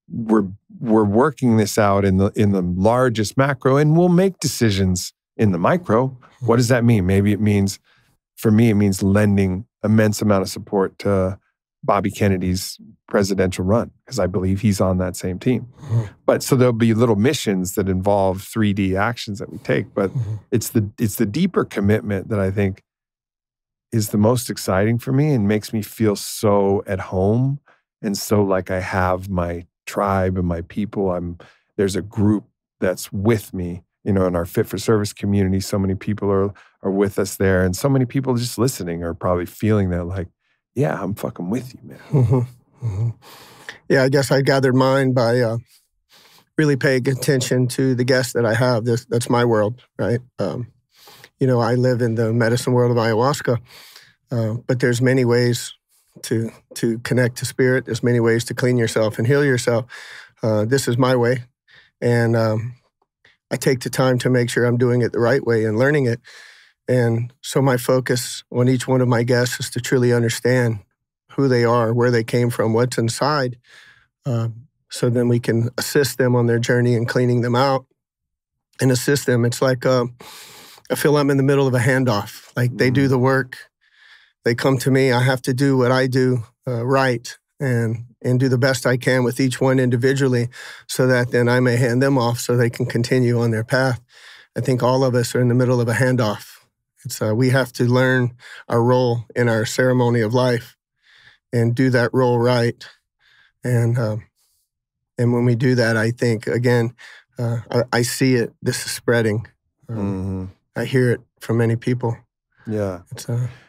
we're working this out in the largest macro, and we'll make decisions in the micro. What does that mean? Maybe it means, for me, it means lending immense amount of support to Bobby Kennedy's presidential run, because I believe he's on that same team. But so there'll be little missions that involve 3D actions that we take. But it's the deeper commitment that I think is the most exciting for me and makes me feel so at home and so like I have my tribe and my people. There's a group that's with me, in our Fit for Service community. So many people are with us there, and so many people just listening are probably feeling that, like, yeah, I'm fucking with you, man. Yeah, I guess I gathered mine by really paying attention to the guests that I have. That's my world, right? I live in the medicine world of ayahuasca, but there's many ways to connect to spirit. There's many ways to clean yourself and heal yourself. This is my way, and I take the time to make sure I'm doing it the right way and learning it. And so my focus on each one of my guests is to truly understand who they are, where they came from, what's inside, so then we can assist them on their journey and cleaning them out and assist them. It's like I feel I'm in the middle of a handoff. Like, they do the work. They come to me. I have to do what I do right and do the best I can with each one individually, so that then I may hand them off so they can continue on their path. I think all of us are in the middle of a handoff. We have to learn our role in our ceremony of life and do that role right. And when we do that, I think, again, I see it. This is spreading. I hear it from many people. Yeah.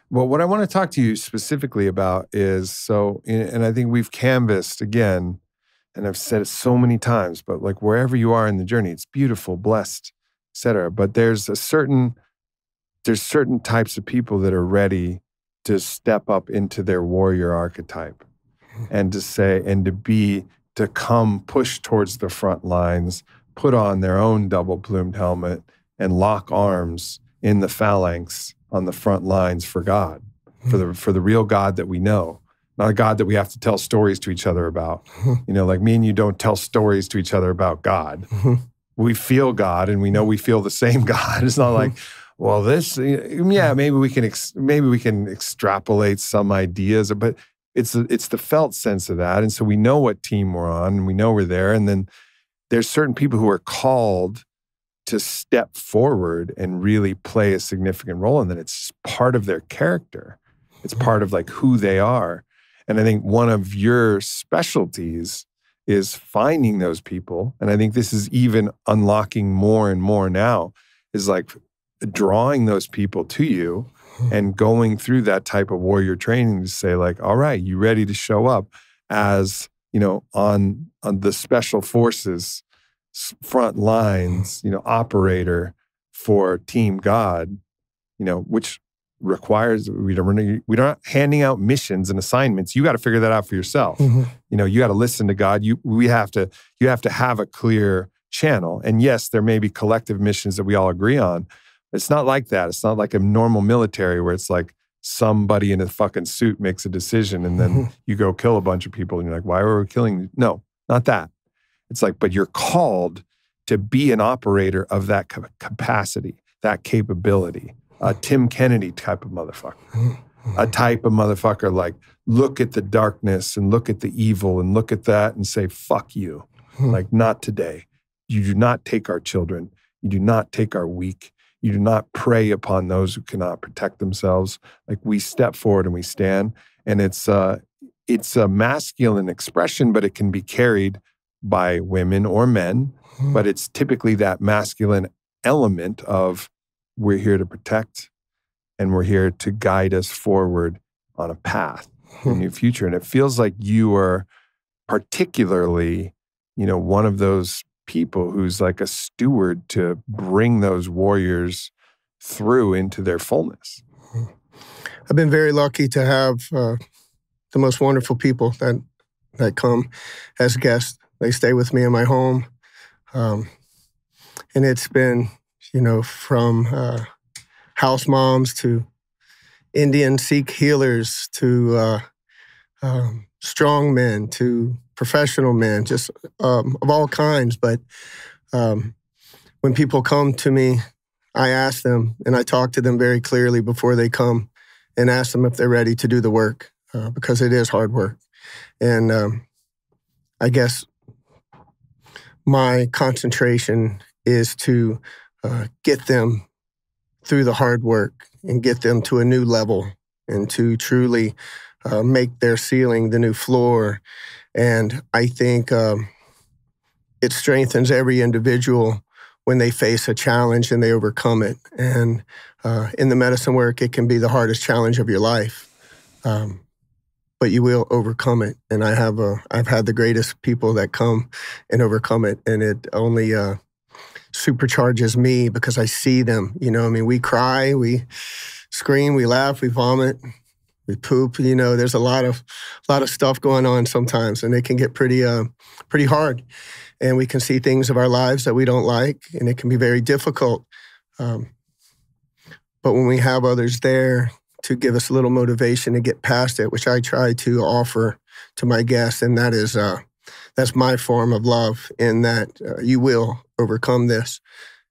Well, what I want to talk to you specifically about is, and I think we've canvassed, again, and I've said it so many times, but like wherever you are in the journey, it's beautiful, blessed, etc. But there's certain types of people that are ready to step up into their warrior archetype and to come push towards the front lines, put on their own double-plumed helmet and lock arms in the phalanx on the front lines for God, for the real God that we know, not a God that we have to tell stories to each other about. Like me and you don't tell stories to each other about God. We feel God, and we know we feel the same God. It's not like, well, maybe we can extrapolate some ideas, but it's the felt sense of that. And so we know what team we're on, and we know we're there. And then there's certain people who are called to step forward and really play a significant role. And then it's part of their character. It's part of like who they are. And I think one of your specialties is finding those people. And I think this is even unlocking more and more now, is like drawing those people to you and going through that type of warrior training to say like, all right, you ready to show up as, on the special forces front lines, operator for Team God, which requires, we're not handing out missions and assignments. You got to figure that out for yourself. You got to listen to God. You have to have a clear channel. And yes, there may be collective missions that we all agree on. It's not like that. It's not like a normal military where it's like somebody in a fucking suit makes a decision and then you go kill a bunch of people and you're like, why were we killing? No, not that. It's like, but you're called to be an operator of that capacity, that capability. A Tim Kennedy type of motherfucker. A type of motherfucker like, look at the darkness and look at the evil and look at that and say, fuck you. Like, not today. You do not take our children. You do not take our weak. You do not prey upon those who cannot protect themselves. Like, we step forward and we stand. And it's a masculine expression, but it can be carried by women or men. But it's typically that masculine element of, we're here to protect and we're here to guide us forward on a path in the future. And it feels like you are particularly, one of those people who's like a steward to bring those warriors through into their fullness. I've been very lucky to have the most wonderful people that come as guests. They stay with me in my home. And it's been, from house moms to Indian Sikh healers to strong men to professional men, just of all kinds. But when people come to me, I ask them and I talk to them very clearly before they come and ask them if they're ready to do the work, because it is hard work. And I guess my concentration is to get them through the hard work and get them to a new level and to truly make their ceiling the new floor. And I think it strengthens every individual when they face a challenge and they overcome it. And in the medicine work, it can be the hardest challenge of your life, but you will overcome it. And I've had the greatest people that come and overcome it, and it only supercharges me because I see them. We cry, we scream, we laugh, we vomit, we poop. There's a lot of stuff going on sometimes, and it can get pretty hard. And we can see things of our lives that we don't like, and it can be very difficult. But when we have others there to give us a little motivation to get past it, which I try to offer to my guests, and that's my form of love, in that you will overcome this,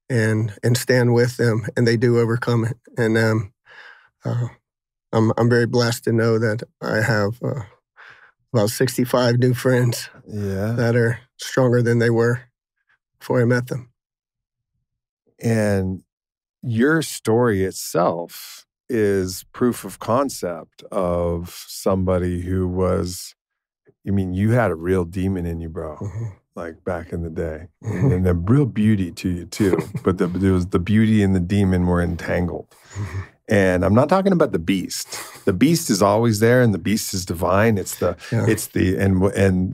and stand with them, and they do overcome it. And I'm very blessed to know that I have about 65 new friends that are stronger than they were before I met them. And your story itself is proof of concept of somebody who was, you had a real demon in you, bro, like back in the day. And the real beauty to you too. But the beauty and the demon were entangled. And I'm not talking about the beast. The beast is always there, and the beast is divine. And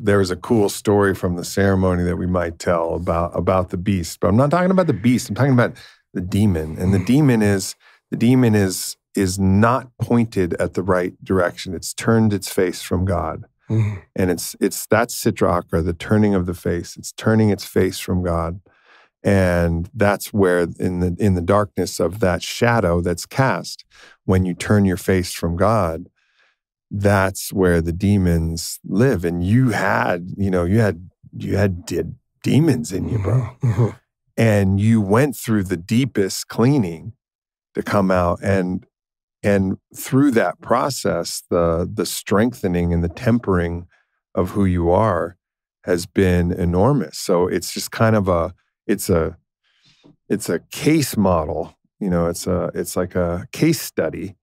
there was a cool story from the ceremony that we might tell about the beast. But I'm not talking about the beast. I'm talking about the demon. And the demon is not pointed at the right direction. It's turned its face from God. Mm-hmm. And that's Sitra Achra, the turning of the face. It's turning its face from God. And that's where in the darkness of that shadow that's cast, when you turn your face from God, that's where the demons live. And you had demons in you, bro. Mm-hmm. And you went through the deepest cleaning to come out. And through that process, the strengthening and the tempering of who you are has been enormous. So it's just kind of it's a case model, it's like a case study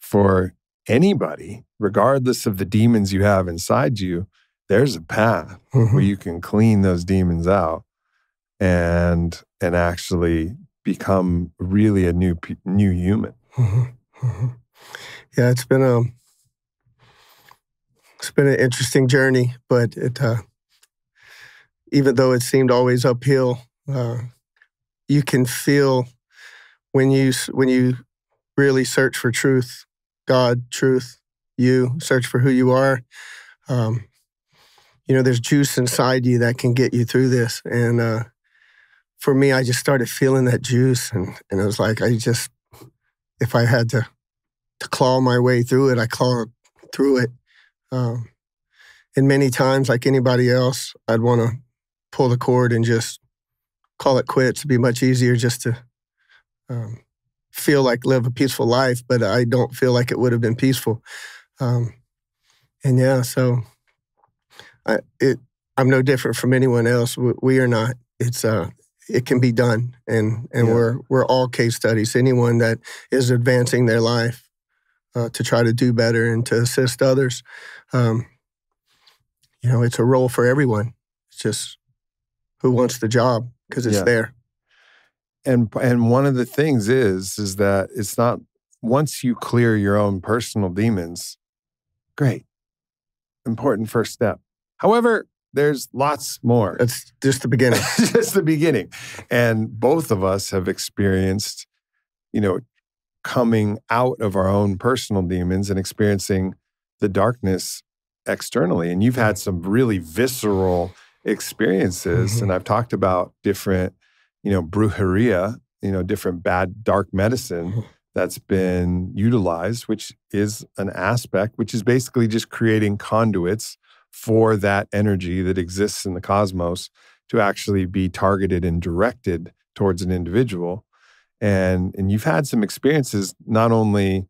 for anybody, regardless of the demons you have inside you. There's a path where you can clean those demons out and actually become really a new human. Yeah, it's been an interesting journey, but even though it seemed always uphill, you can feel when you really search for truth, God, truth, you search for who you are. There's juice inside you that can get you through this. And for me, I just started feeling that juice, and it was like if I had to claw my way through it, I clawed through it. And many times, like anybody else, I'd want to pull the cord and just call it quits. It'd be much easier just to feel like live a peaceful life, but I don't feel like it would have been peaceful. So I'm no different from anyone else. We are not. It can be done, and we're all case studies. Anyone that is advancing their life to try to do better and to assist others, it's a role for everyone. It's just who wants the job, because it's there. And one of the things is that it's not, once you clear your own personal demons, great, important first step. However, there's lots more. It's just the beginning. Just the beginning. And both of us have experienced, coming out of our own personal demons and experiencing the darkness externally. And you've had some really visceral experiences. And I've talked about different, brujeria, different bad, dark medicine that's been utilized, which is an aspect, which is basically just creating conduits for that energy that exists in the cosmos to actually be targeted and directed towards an individual. And you've had some experiences, not only,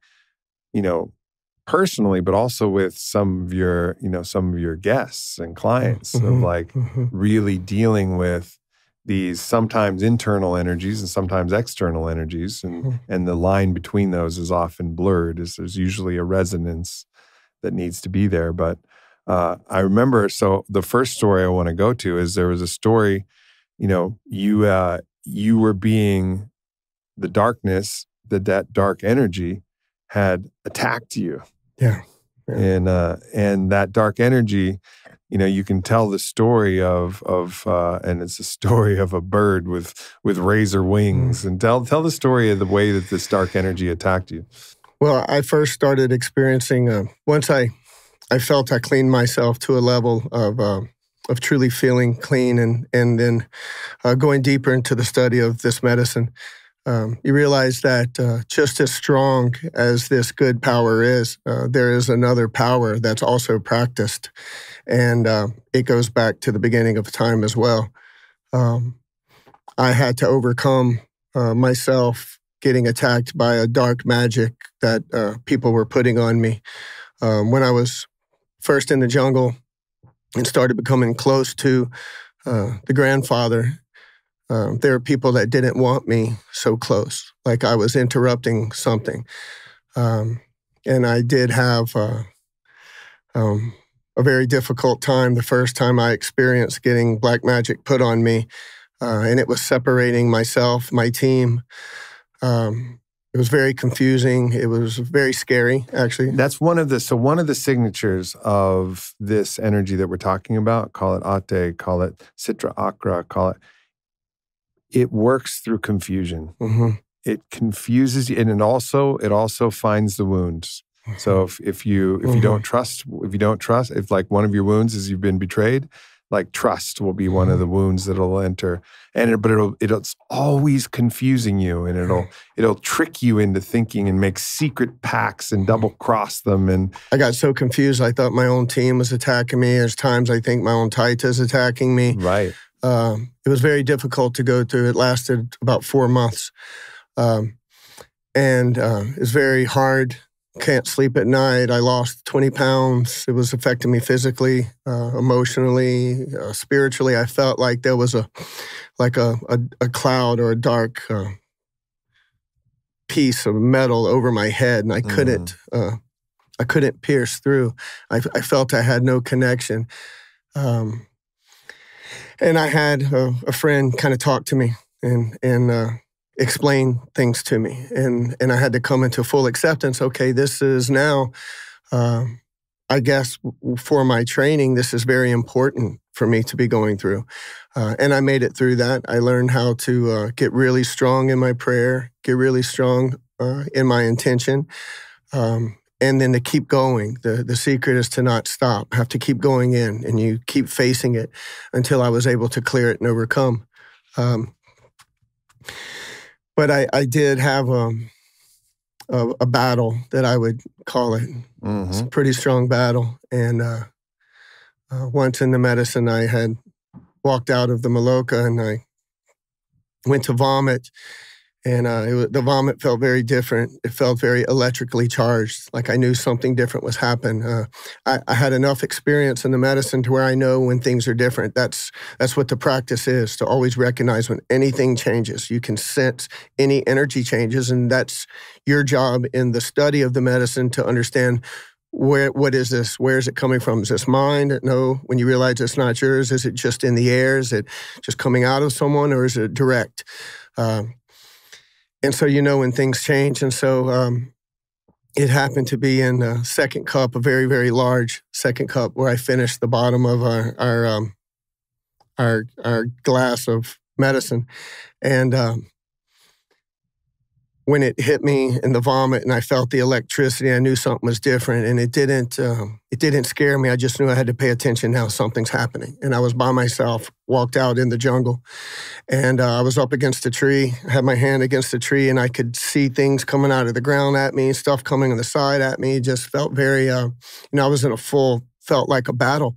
personally, but also with some of your guests and clients of like really dealing with these sometimes internal energies and sometimes external energies. And the line between those is often blurred, as there's usually a resonance that needs to be there. But I remember, so the first story I want to go to is there was a story, you were being the darkness, that dark energy had attacked you. Yeah. And that dark energy, you can tell the story of and it's a story of a bird with razor wings. And tell the story of the way that this dark energy attacked you. Well, I first started experiencing, once I felt I cleaned myself to a level of truly feeling clean, and then going deeper into the study of this medicine, you realize that just as strong as this good power is, there is another power that's also practiced, and it goes back to the beginning of time as well. I had to overcome myself getting attacked by a dark magic that people were putting on me. When I was first in the jungle and started becoming close to the grandfather, there were people that didn't want me so close, like I was interrupting something. And I did have a very difficult time the first time I experienced getting black magic put on me, and it was separating myself, my team. It was very confusing. It was very scary, actually. That's one of the signatures of this energy that we're talking about, call it Ate, call it Citra Akra, it works through confusion. Mm-hmm. It confuses you, and it also finds the wounds. So if you don't trust, if like one of your wounds is you've been betrayed, like trust will be one of the wounds that'll enter, but it's always confusing you, and it'll trick you into thinking and make secret pacts and double cross them. And I got so confused. I thought my own team was attacking me. There's times I think my own Taita is attacking me. Right. It was very difficult to go through. It lasted about 4 months, and it's very hard. Can't sleep at night. I lost 20 pounds. It was affecting me physically, emotionally, spiritually. I felt like there was a cloud or a dark piece of metal over my head, and I couldn't pierce through. I felt I had no connection. And I had a friend kind of talk to me and explain things to me. And I had to come into full acceptance. Okay, this is now, I guess, for my training, this is very important for me to be going through. And I made it through that. I learned how to get really strong in my prayer, get really strong in my intention, and then to keep going. The secret is to not stop, have to keep going in, and you keep facing it until I was able to clear it and overcome. But I did have a battle that I would call it. Mm-hmm. It's a pretty strong battle. And once in the medicine, I had walked out of the Maloka and I went to vomit. And the vomit felt very different. It felt very electrically charged, like I knew something different was happening. I had enough experience in the medicine to where I know when things are different. That's what the practice is, to always recognize when anything changes. You can sense any energy changes, and that's your job in the study of the medicine to understand what is this? Where is it coming from? Is this mind? No. When you realize it's not yours, is it just in the air? Is it just coming out of someone, or is it direct? And so you know when things change. And so it happened to be in a second cup, a very, very large second cup, where I finished the bottom of our glass of medicine. And when it hit me in the vomit and I felt the electricity, I knew something was different. And it didn't scare me. I just knew I had to pay attention now. Something's happening. And I was by myself, walked out in the jungle. And I was up against a tree, had my hand against a tree, and I could see things coming out of the ground at me, stuff coming on the side at me. Just felt very, I was in felt like a battle.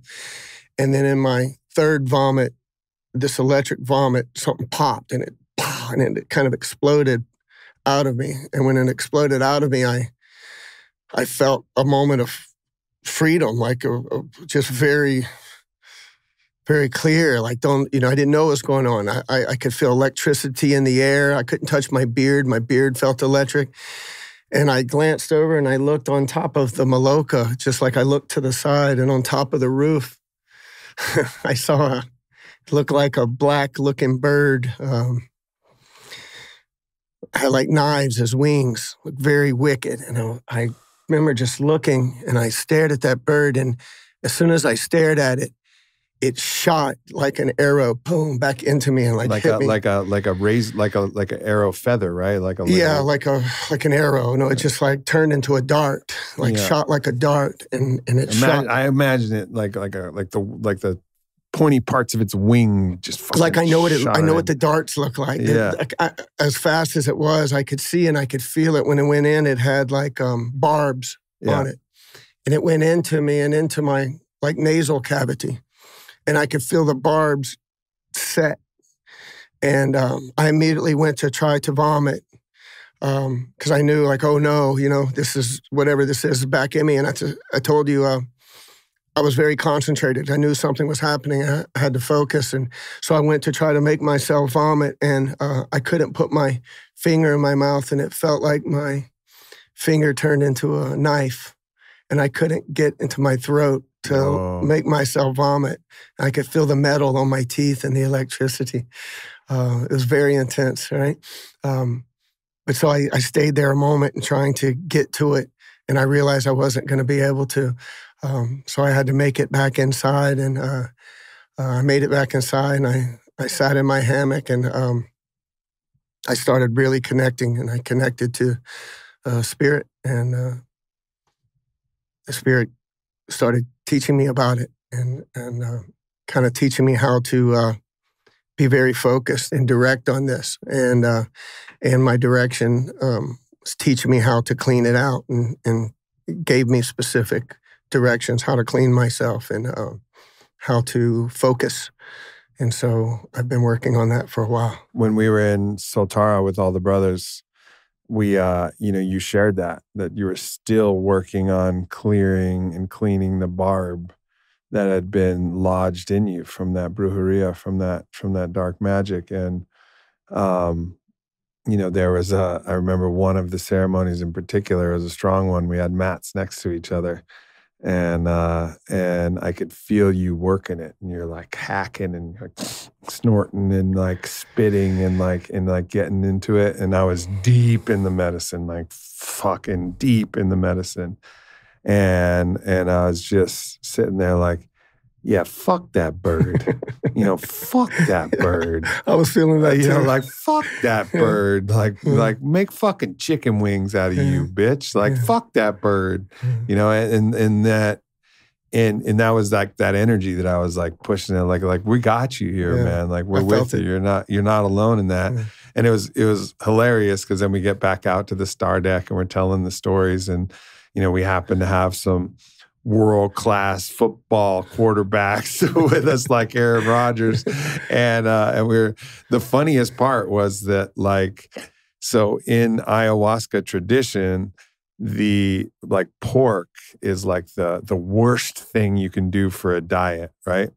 And then in my third vomit, this electric vomit, something popped and it kind of exploded out of me. And when it exploded out of me, I felt a moment of freedom, like just very, very clear. Like, I didn't know what was going on. I could feel electricity in the air. I couldn't touch my beard. My beard felt electric. And I glanced over and I looked on top of the Maloka, just like I looked to the side, and on top of the roof, I saw it looked like a black-looking bird. Had like knives as wings, looked very wicked. And I remember just looking, and I stared at that bird, and as soon as I stared at it, it shot like an arrow, boom, back into me and hit me. Like an arrow feather, right? Like an arrow. No, it just turned into a dart, shot like a dart, and it shot. I imagine it like the pointy parts of its wing just like I know what the darts look like. Yeah. As fast as it was, I could see and I could feel it. When it went in, it had barbs on it, and it went into me and into my nasal cavity, and I could feel the barbs set. And I immediately went to try to vomit because I knew oh no, this is whatever this is back in me. And I told you. I was very concentrated. I knew something was happening. I had to focus. And so I went to try to make myself vomit, and I couldn't put my finger in my mouth, and it felt like my finger turned into a knife, and I couldn't get into my throat to make myself vomit. I could feel the metal on my teeth and the electricity. It was very intense, right? But But so I stayed there a moment and trying to get to it, and I realized I wasn't going to be able to. So I had to make it back inside, and I made it back inside, and I sat in my hammock, and I started really connecting, and I connected to spirit, and the spirit started teaching me about it, and kind of teaching me how to be very focused and direct on this, and my direction was teaching me how to clean it out, and gave me specific directions how to clean myself and how to focus. And so I've been working on that for a while. When we were in Soltara with all the brothers, we, you shared that you were still working on clearing and cleaning the barb that had been lodged in you from that brujeria, from that dark magic. And, there was I remember one of the ceremonies in particular was a strong one. We had mats next to each other. And I could feel you working it, and you're like hacking and like snorting and like spitting and like getting into it. And I was deep in the medicine, like fucking deep in the medicine. And I was just sitting there like, yeah, fuck that bird. Fuck that bird. I was feeling that too. Like, fuck that bird. Like make fucking chicken wings out of you, bitch. Like, fuck that bird. And that was like that energy that I was like pushing it, like we got you here, man. Like we're with you. You're not alone in that. And it was hilarious because then we get back out to the star deck and we're telling the stories, and we happen to have some world-class football quarterbacks with us, like Aaron Rodgers, and the funniest part was that, like, so in ayahuasca tradition, the like pork is like the worst thing you can do for a diet, right?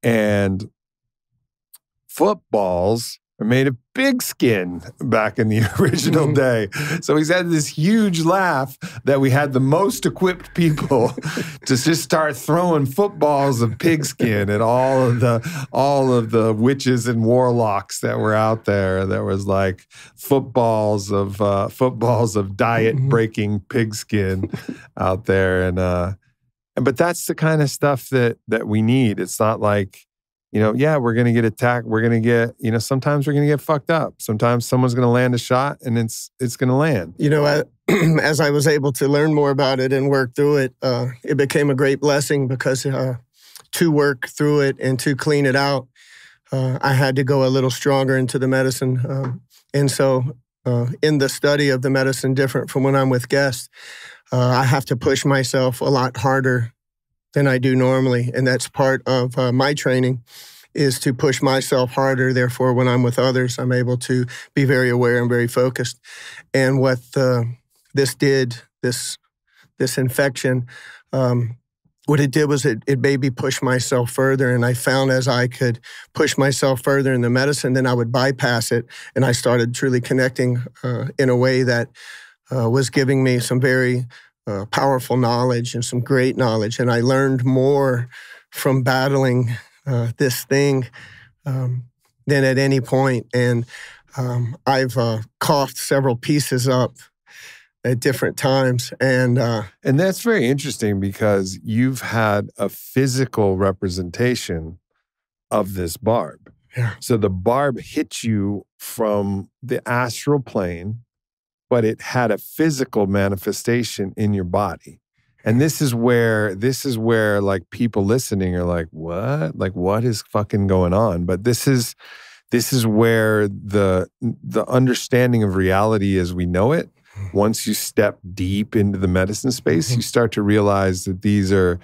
And footballs are made of pigskin back in the original day. So he's had this huge laugh that we had the most equipped people to just start throwing footballs of pigskin at all of the witches and warlocks that were out there. There was like footballs of diet breaking pigskin out there, but that's the kind of stuff that we need. It's not like, we're going to get attacked. We're going to get, sometimes we're going to get fucked up. Sometimes someone's going to land a shot and it's going to land. As I was able to learn more about it and work through it, it became a great blessing because to work through it and to clean it out, I had to go a little stronger into the medicine. And so in the study of the medicine, different from when I'm with guests, I have to push myself a lot harder than I do normally. And that's part of my training, is to push myself harder. Therefore, when I'm with others, I'm able to be very aware and very focused. And what this infection, what it did was it made me push myself further. And I found as I could push myself further in the medicine, then I would bypass it. And I started truly connecting in a way that was giving me some very powerful knowledge and some great knowledge. And I learned more from battling this thing than at any point. And I've coughed several pieces up at different times. And that's very interesting because you've had a physical representation of this barb. Yeah. So the barb hit you from the astral plane, but it had a physical manifestation in your body. And this is where like people listening are like, what? Like, what is fucking going on? But this is where the understanding of reality as we know it, once you step deep into the medicine space, you start to realize that these are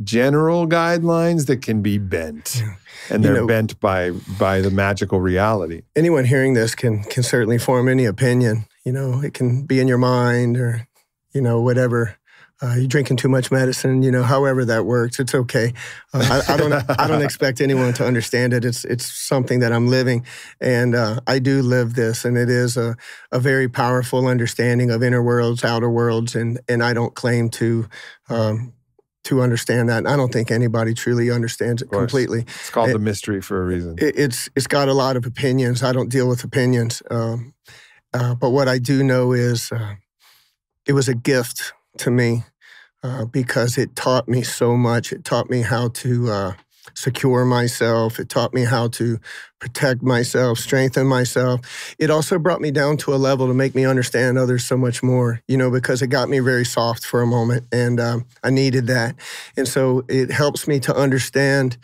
general guidelines that can be bent. And they're bent by the magical reality. Anyone hearing this can certainly form any opinion. It can be in your mind or, whatever. You're drinking too much medicine, however that works, it's okay. I don't expect anyone to understand it. It's something that I'm living, and I do live this, and it is a very powerful understanding of inner worlds, outer worlds, and I don't claim to understand that. I don't think anybody truly understands it completely. It's called the mystery for a reason. It's got a lot of opinions. I don't deal with opinions. But what I do know is it was a gift to me because it taught me so much. It taught me how to secure myself. It taught me how to protect myself, strengthen myself. It also brought me down to a level to make me understand others so much more, because it got me very soft for a moment, and I needed that. And so it helps me to understand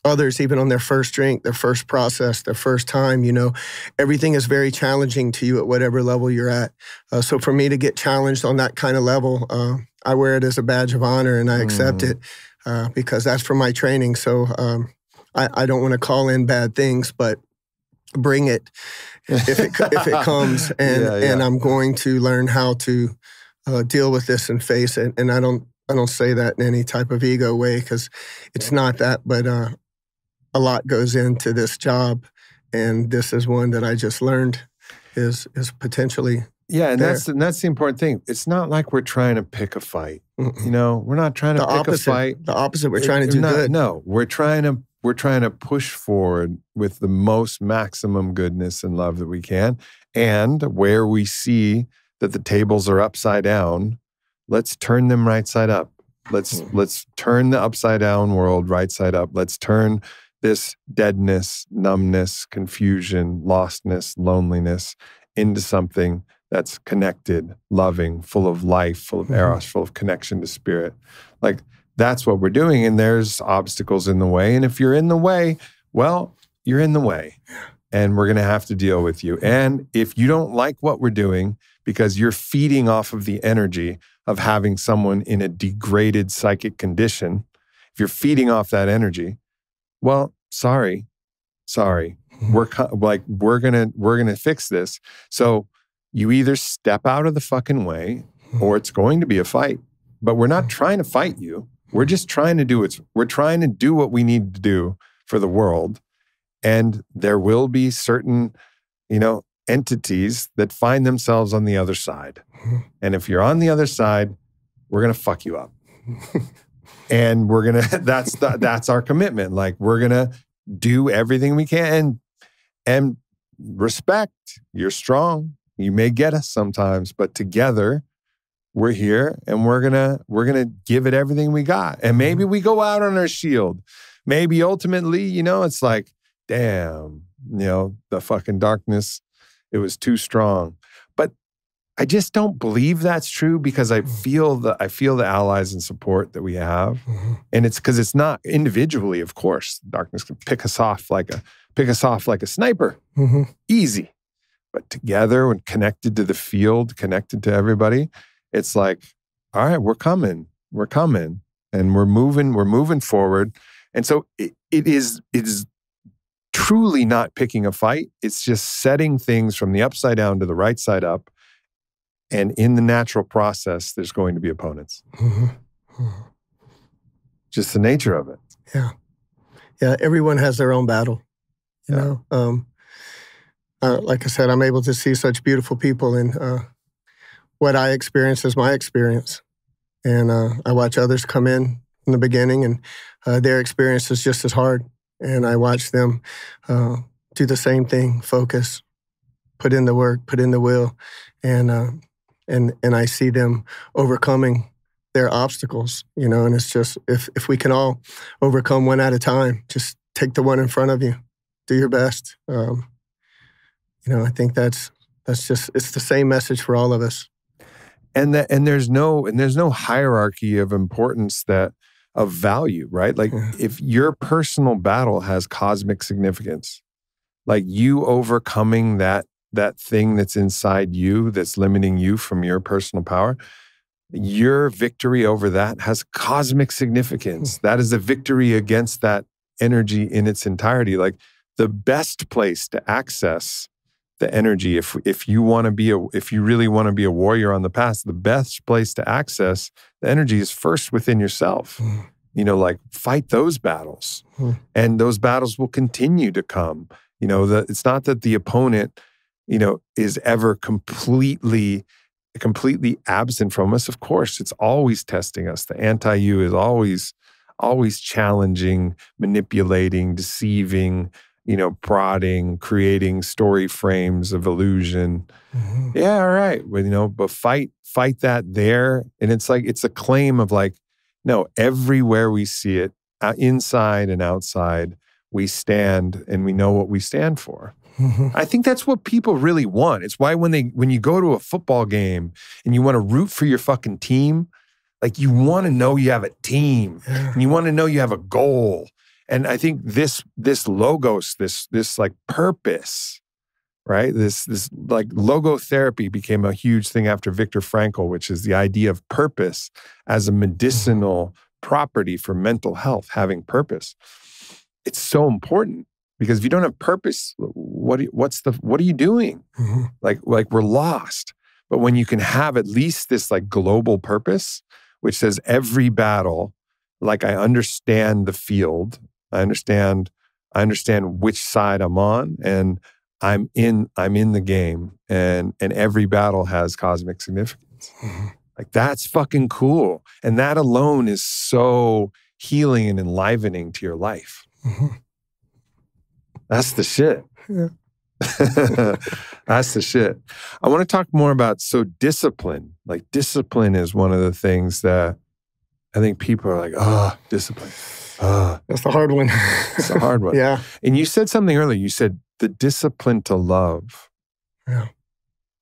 others, even on their first drink, their first process, their first time. Everything is very challenging to you at whatever level you're at. So for me to get challenged on that kind of level, I wear it as a badge of honor, and I accept it because that's from my training. So I don't want to call in bad things, but bring it if it comes, and I'm going to learn how to deal with this and face it. And I don't say that in any type of ego way, because it's not that, but a lot goes into this job, and this is one that I just learned is potentially and there. that's the important thing. It's not like we're trying to pick a fight. We're not trying to pick a fight. The opposite. We're trying to do good. No, we're trying to push forward with the most maximum goodness and love that we can. And where we see that the tables are upside down, let's turn them right side up. Let's turn the upside down world right side up. Let's turn this deadness, numbness, confusion, lostness, loneliness into something that's connected, loving, full of life, full of eros, full of connection to spirit. Like, that's what we're doing. And there's obstacles in the way. And if you're in the way, well, you're in the way. And we're going to have to deal with you. And if you don't like what we're doing because you're feeding off of the energy of having someone in a degraded psychic condition, if you're feeding off that energy, well, sorry. We're gonna fix this. So you either step out of the fucking way, or it's going to be a fight. But we're not trying to fight you. We're just trying to do what we need to do for the world. And there will be certain, entities that find themselves on the other side. And if you're on the other side, we're gonna fuck you up. And we're gonna, that's our commitment. Like, we're gonna do everything we can and respect. You're strong. You may get us sometimes, but together we're here, and we're gonna give it everything we got. And maybe we go out on our shield. Maybe ultimately, it's like, damn, the fucking darkness, it was too strong. But I just don't believe that's true, because I feel the allies and support that we have. And it's because it's not individually, of course. Darkness can pick us off like a sniper. Easy. But together, when connected to the field, connected to everybody, it's like, all right, we're coming, and we're moving forward. And so it is truly not picking a fight. It's just setting things from the upside down to the right side up. And in the natural process, there's going to be opponents. Just the nature of it. Yeah. Everyone has their own battle. You know. Like I said, I'm able to see such beautiful people, and what I experience is my experience. And I watch others come in the beginning, and their experience is just as hard. And I watch them do the same thing, focus, put in the work, put in the will, and I see them overcoming their obstacles, and it's just, if we can all overcome one at a time, just take the one in front of you, do your best. I think that's just, it's the same message for all of us. And there's no hierarchy of importance of value, right? Like, if your personal battle has cosmic significance, like you overcoming that thing that's inside you that's limiting you from your personal power, your victory over that has cosmic significance. That is a victory against that energy in its entirety. Like, the best place to access the energy, if you really want to be a warrior on the path, the best place to access the energy is first within yourself. Like, fight those battles, and those battles will continue to come. It's not that the opponent, is ever completely absent from us. Of course, it's always testing us. The anti-you is always challenging, manipulating, deceiving, prodding, creating story frames of illusion. Yeah, all right. But fight that there. And it's a claim of no, everywhere we see it, inside and outside, we stand and we know what we stand for. I think that's what people really want. It's why when you go to a football game and you want to root for your fucking team, you want to know you have a team and you want to know you have a goal. And I think this logos, this purpose, right? This logotherapy became a huge thing after Viktor Frankl, which is the idea of purpose as a medicinal property for mental health, having purpose. It's so important because if you don't have purpose, what are you doing? We're lost. But when you can have at least this global purpose, which says every battle, I understand the field, I understand which side I'm on, and I'm in the game, and every battle has cosmic significance. That's fucking cool. And that alone is so healing and enlivening to your life. That's the shit. Yeah. That's the shit. I want to talk more about discipline. Discipline is one of the things that I think people are discipline. That's the hard one. It's a hard one. Yeah. And you said something earlier. You said the discipline to love. Yeah.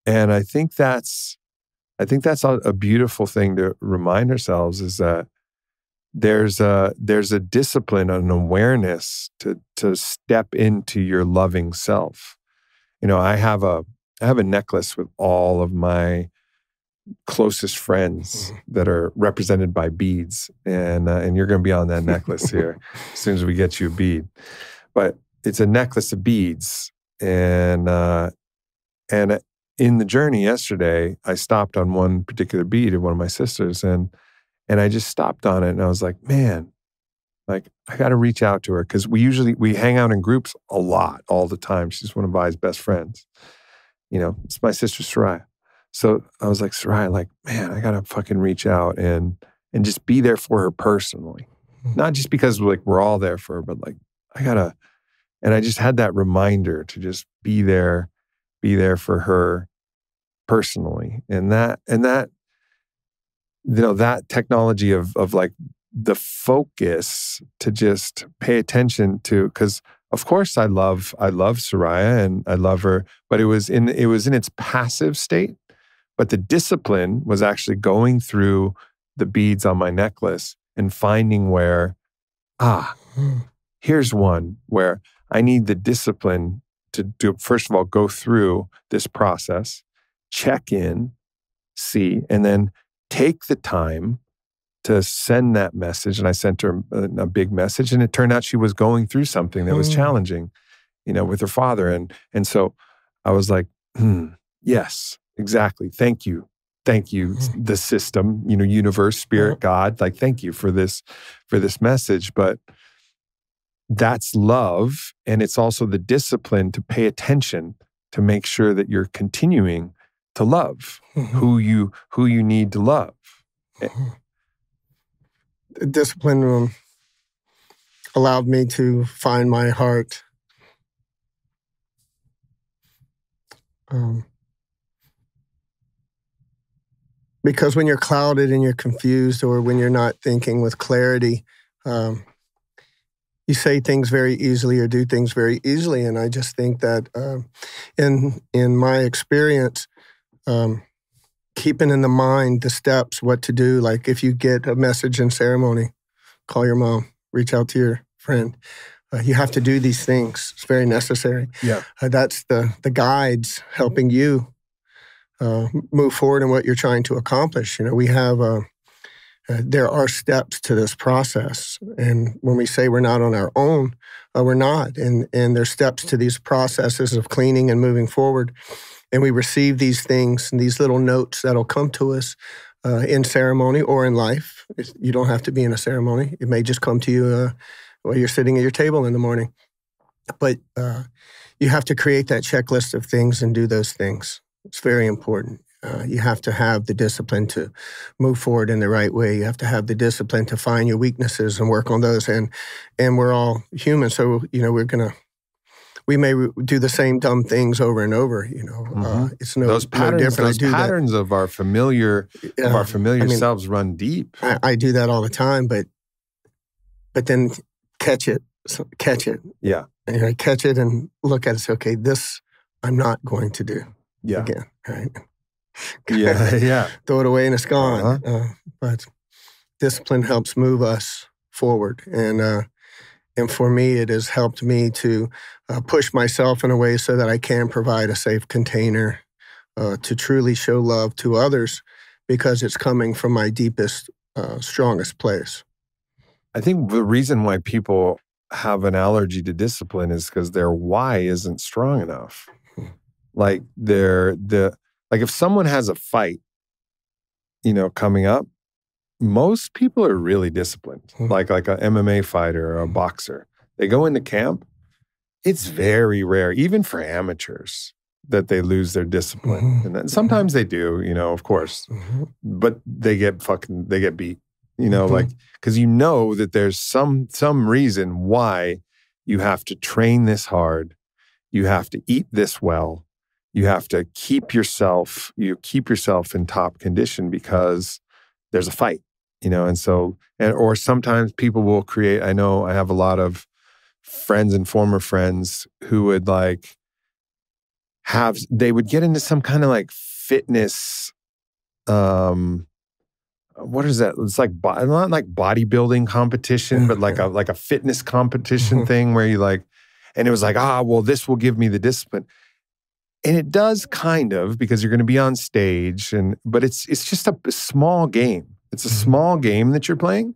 And I think that's a beautiful thing to remind ourselves, is that there's a discipline, an awareness to step into your loving self. I have a necklace with all of my closest friends that are represented by beads, and you're going to be on that necklace here as soon as we get you a bead. But it's a necklace of beads, and in the journey yesterday, I stopped on one particular bead of one of my sisters, and I just stopped on it, and I was like, man, I got to reach out to her, because we hang out in groups a lot, all the time. She's one of Vi's best friends. It's my sister Soraya. So I was like, Soraya, man, I got to fucking reach out and just be there for her personally. Not just because we're all there for her, but I got to, and I just had that reminder to just be there for her personally. And that that technology of the focus to just pay attention to, because of course I love Soraya and I love her, but it was in its passive state. But the discipline was actually going through the beads on my necklace and finding where, here's one where I need the discipline to do, first of all, go through this process, check in, see, and then take the time to send that message. And I sent her a big message, and it turned out she was going through something that was challenging, with her father. And so I was like, yes, exactly. Thank you. The system, universe, spirit, God, thank you for this message. But that's love. And it's also the discipline to pay attention to make sure that you're continuing to love who you need to love. The discipline allowed me to find my heart. Because when you're clouded and you're confused, or when you're not thinking with clarity, you say things very easily or do things very easily. And I just think that in my experience, keeping in the mind the steps, what to do, if you get a message in ceremony, call your mom, reach out to your friend. You have to do these things. It's very necessary. Yeah, that's the guides helping you move forward in what you're trying to accomplish. We have, there are steps to this process. And when we say we're not on our own, we're not. And there's steps to these processes of cleaning and moving forward. And we receive these things and these little notes that'll come to us in ceremony or in life. You don't have to be in a ceremony. It may just come to you while you're sitting at your table in the morning. But you have to create that checklist of things and do those things. It's very important. You have to have the discipline to move forward in the right way. You have to have the discipline to find your weaknesses and work on those. And we're all human, so we're gonna we may do the same dumb things over and over. It's no those patterns. no different. Those patterns of our familiar selves run deep. I do that all the time, but then catch it. Yeah. And I catch it and look at it. Say, okay, this I'm not going to do again. Right? Yeah. Throw it away and it's gone. But discipline helps move us forward, and for me, it has helped me to push myself in a way so that I can provide a safe container to truly show love to others, because it's coming from my deepest, strongest place. I think the reason why people have an allergy to discipline is because their why isn't strong enough. Like if someone has a fight, coming up, most people are really disciplined. Like a MMA fighter or a boxer. They go into camp. It's very rare, even for amateurs, that they lose their discipline. And then sometimes they do, of course. But they get beat. Because that there's some reason why you have to train this hard, you have to eat this well, you have to keep yourself in top condition because there's a fight, or sometimes people will create. I know I have a lot of friends and former friends who would they would get into some kind of fitness. What is that? It's not like bodybuilding competition, but like a fitness competition thing where you and it was this will give me the discipline. And it does kind of, because you're going to be on stage, but it's just a small game. It's a small game that you're playing.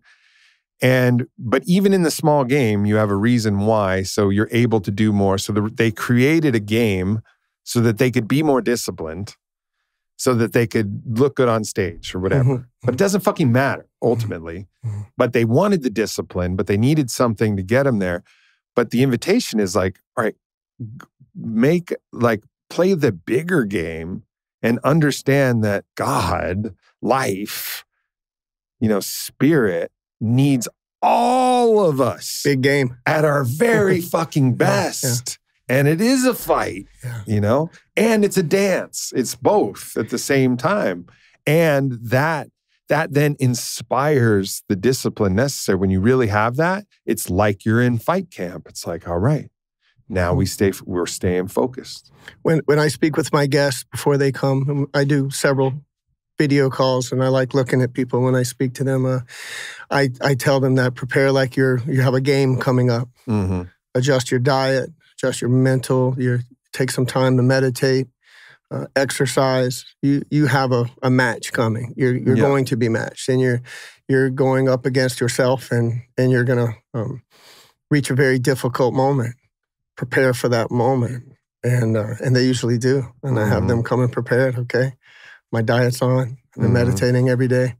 But even in the small game, you have a reason why, so you're able to do more. So they created a game so that they could be more disciplined, so that they could look good on stage or whatever. But it doesn't fucking matter, ultimately. But they wanted the discipline, but they needed something to get them there. But the invitation is all right, play the bigger game and understand that God, life, spirit needs all of us. Big game. At our very fucking best. And it is a fight, and it's a dance. It's both at the same time. And that then inspires the discipline necessary. When you really have that, it's like you're in fight camp. It's all right, now we're staying focused. When I speak with my guests before they come, I do several video calls, and I like looking at people when I speak to them. I tell them that prepare like you have a game coming up. Adjust your diet. Adjust your mental, take some time to meditate, exercise. You have a match coming. You're going to be matched, and you're going up against yourself, and you're going to reach a very difficult moment. Prepare for that moment, and they usually do. And I have them come and prepared. Okay, my diet's on. I've been meditating every day.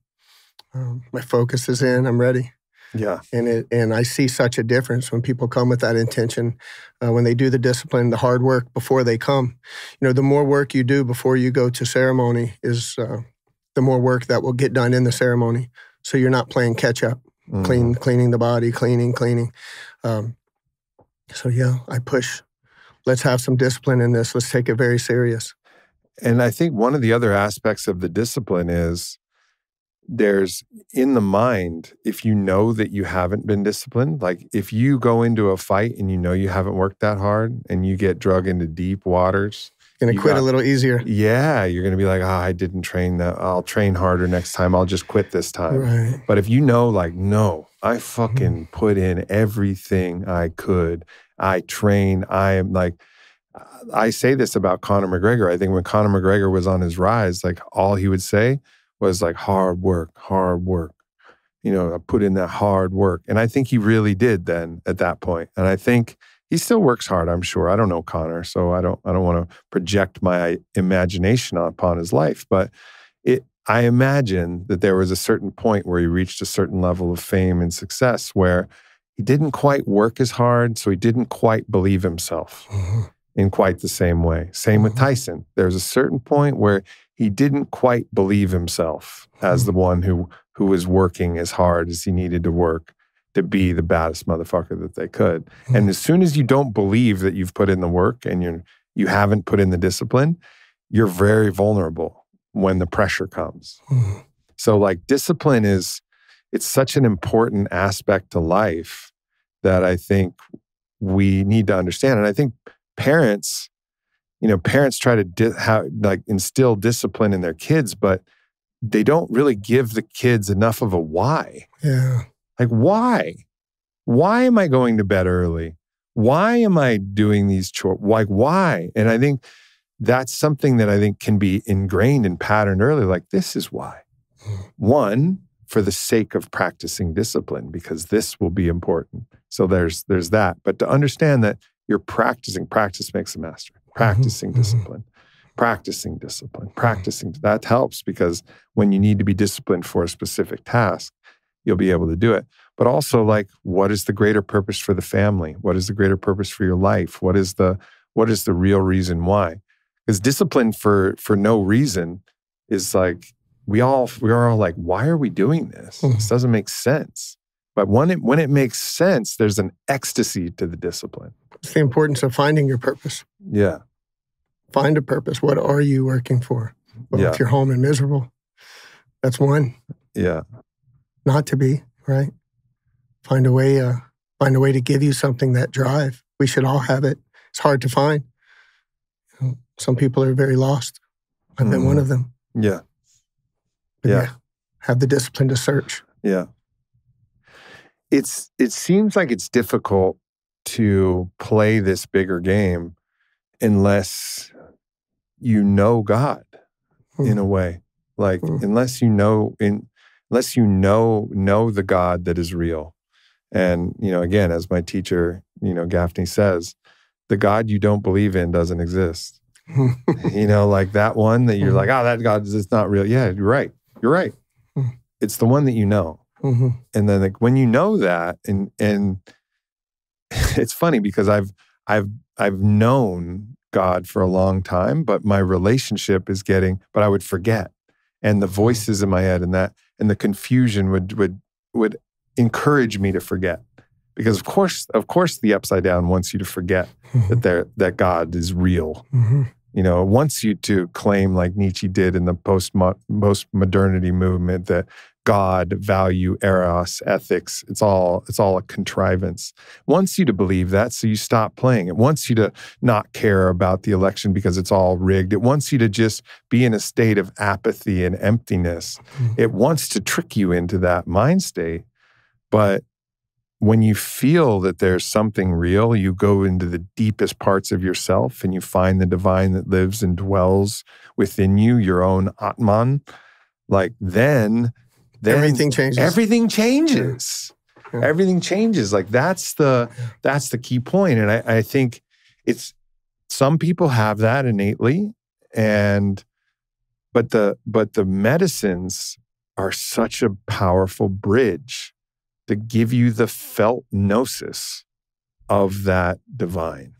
My focus is in. I'm ready. Yeah. And I see such a difference when people come with that intention, when they do the discipline, the hard work before they come. The more work you do before you go to ceremony is the more work that will get done in the ceremony. So you're not playing catch up, cleaning the body, cleaning. I push. Let's have some discipline in this. Let's take it very serious. And I think one of the other aspects of the discipline is there's in the mind, if you know that you haven't been disciplined, if you go into a fight and you haven't worked that hard and you get drug into deep waters. Going to quit a little easier. Yeah, you're going to be I didn't train that. I'll train harder next time. I'll just quit this time. Right. But if no, I fucking put in everything I could. I train. I say this about Conor McGregor. I think when Conor McGregor was on his rise, all he would say was hard work. I put in that hard work. And I think he really did then at that point. And I think he still works hard, I'm sure. I don't know Conor, so I don't want to project my imagination upon his life. But I imagine that there was a certain point where he reached a certain level of fame and success where he didn't quite work as hard, so he didn't quite believe himself in quite the same way. Same with Tyson. There's a certain point where he didn't quite believe himself as the one who was working as hard as he needed to work. to be the baddest motherfucker that they could. And as soon as you don't believe that you've put in the work and you haven't put in the discipline, you're very vulnerable when the pressure comes. So like discipline it's such an important aspect to life that I think we need to understand. And I think parents try to instill discipline in their kids, but they don't really give the kids enough of a why. Yeah. Like, why? Why am I going to bed early? Why am I doing these chores? Like, why? And I think that's something that I think can be ingrained and patterned early. Like, this is why. One, for the sake of practicing discipline, because this will be important. So there's that. But to understand that you're practicing, practice makes a master. Practicing discipline, practicing discipline, practicing. That helps because when you need to be disciplined for a specific task, you'll be able to do it. But also, like, what is the greater purpose for the family? What is the greater purpose for your life? What is the real reason why? Because discipline for no reason is like, we are all like, why are we doing this? This doesn't make sense. But when it makes sense, there's an ecstasy to the discipline. It's the importance of finding your purpose. Yeah. Find a purpose. What are you working for? Well, if you're home and miserable, that's one. Yeah. Not to be, right? Find a way to give you something, that drive. We should all have it. It's hard to find. Some people are very lost. I've been one of them. Yeah. But have the discipline to search. Yeah. It seems like it's difficult to play this bigger game unless you know God in a way. Like unless you know the God that is real. And, again, as my teacher, Gaffney says, the God you don't believe in doesn't exist. Like that one that you're like, that God is not real. Yeah, you're right. You're right. It's the one that you know. And then like when you know that, and it's funny because I've known God for a long time, but my relationship but I would forget. And the voices in my head and the confusion would encourage me to forget. Because of course the upside down wants you to forget that God is real. It wants you to claim, like Nietzsche did in the post-modernity movement, that God, value, eros, ethics, it's all a contrivance. It wants you to believe that, so you stop playing. It wants you to not care about the election because it's all rigged. It wants you to just be in a state of apathy and emptiness. It wants to trick you into that mind state. But when you feel that there's something real, you go into the deepest parts of yourself and you find the divine that lives and dwells within you, your own Atman. Like then everything changes. Everything changes. Yeah. Everything changes. Like that's the key point. And I think some people have that innately, but the medicines are such a powerful bridge to give you the felt gnosis of that divine.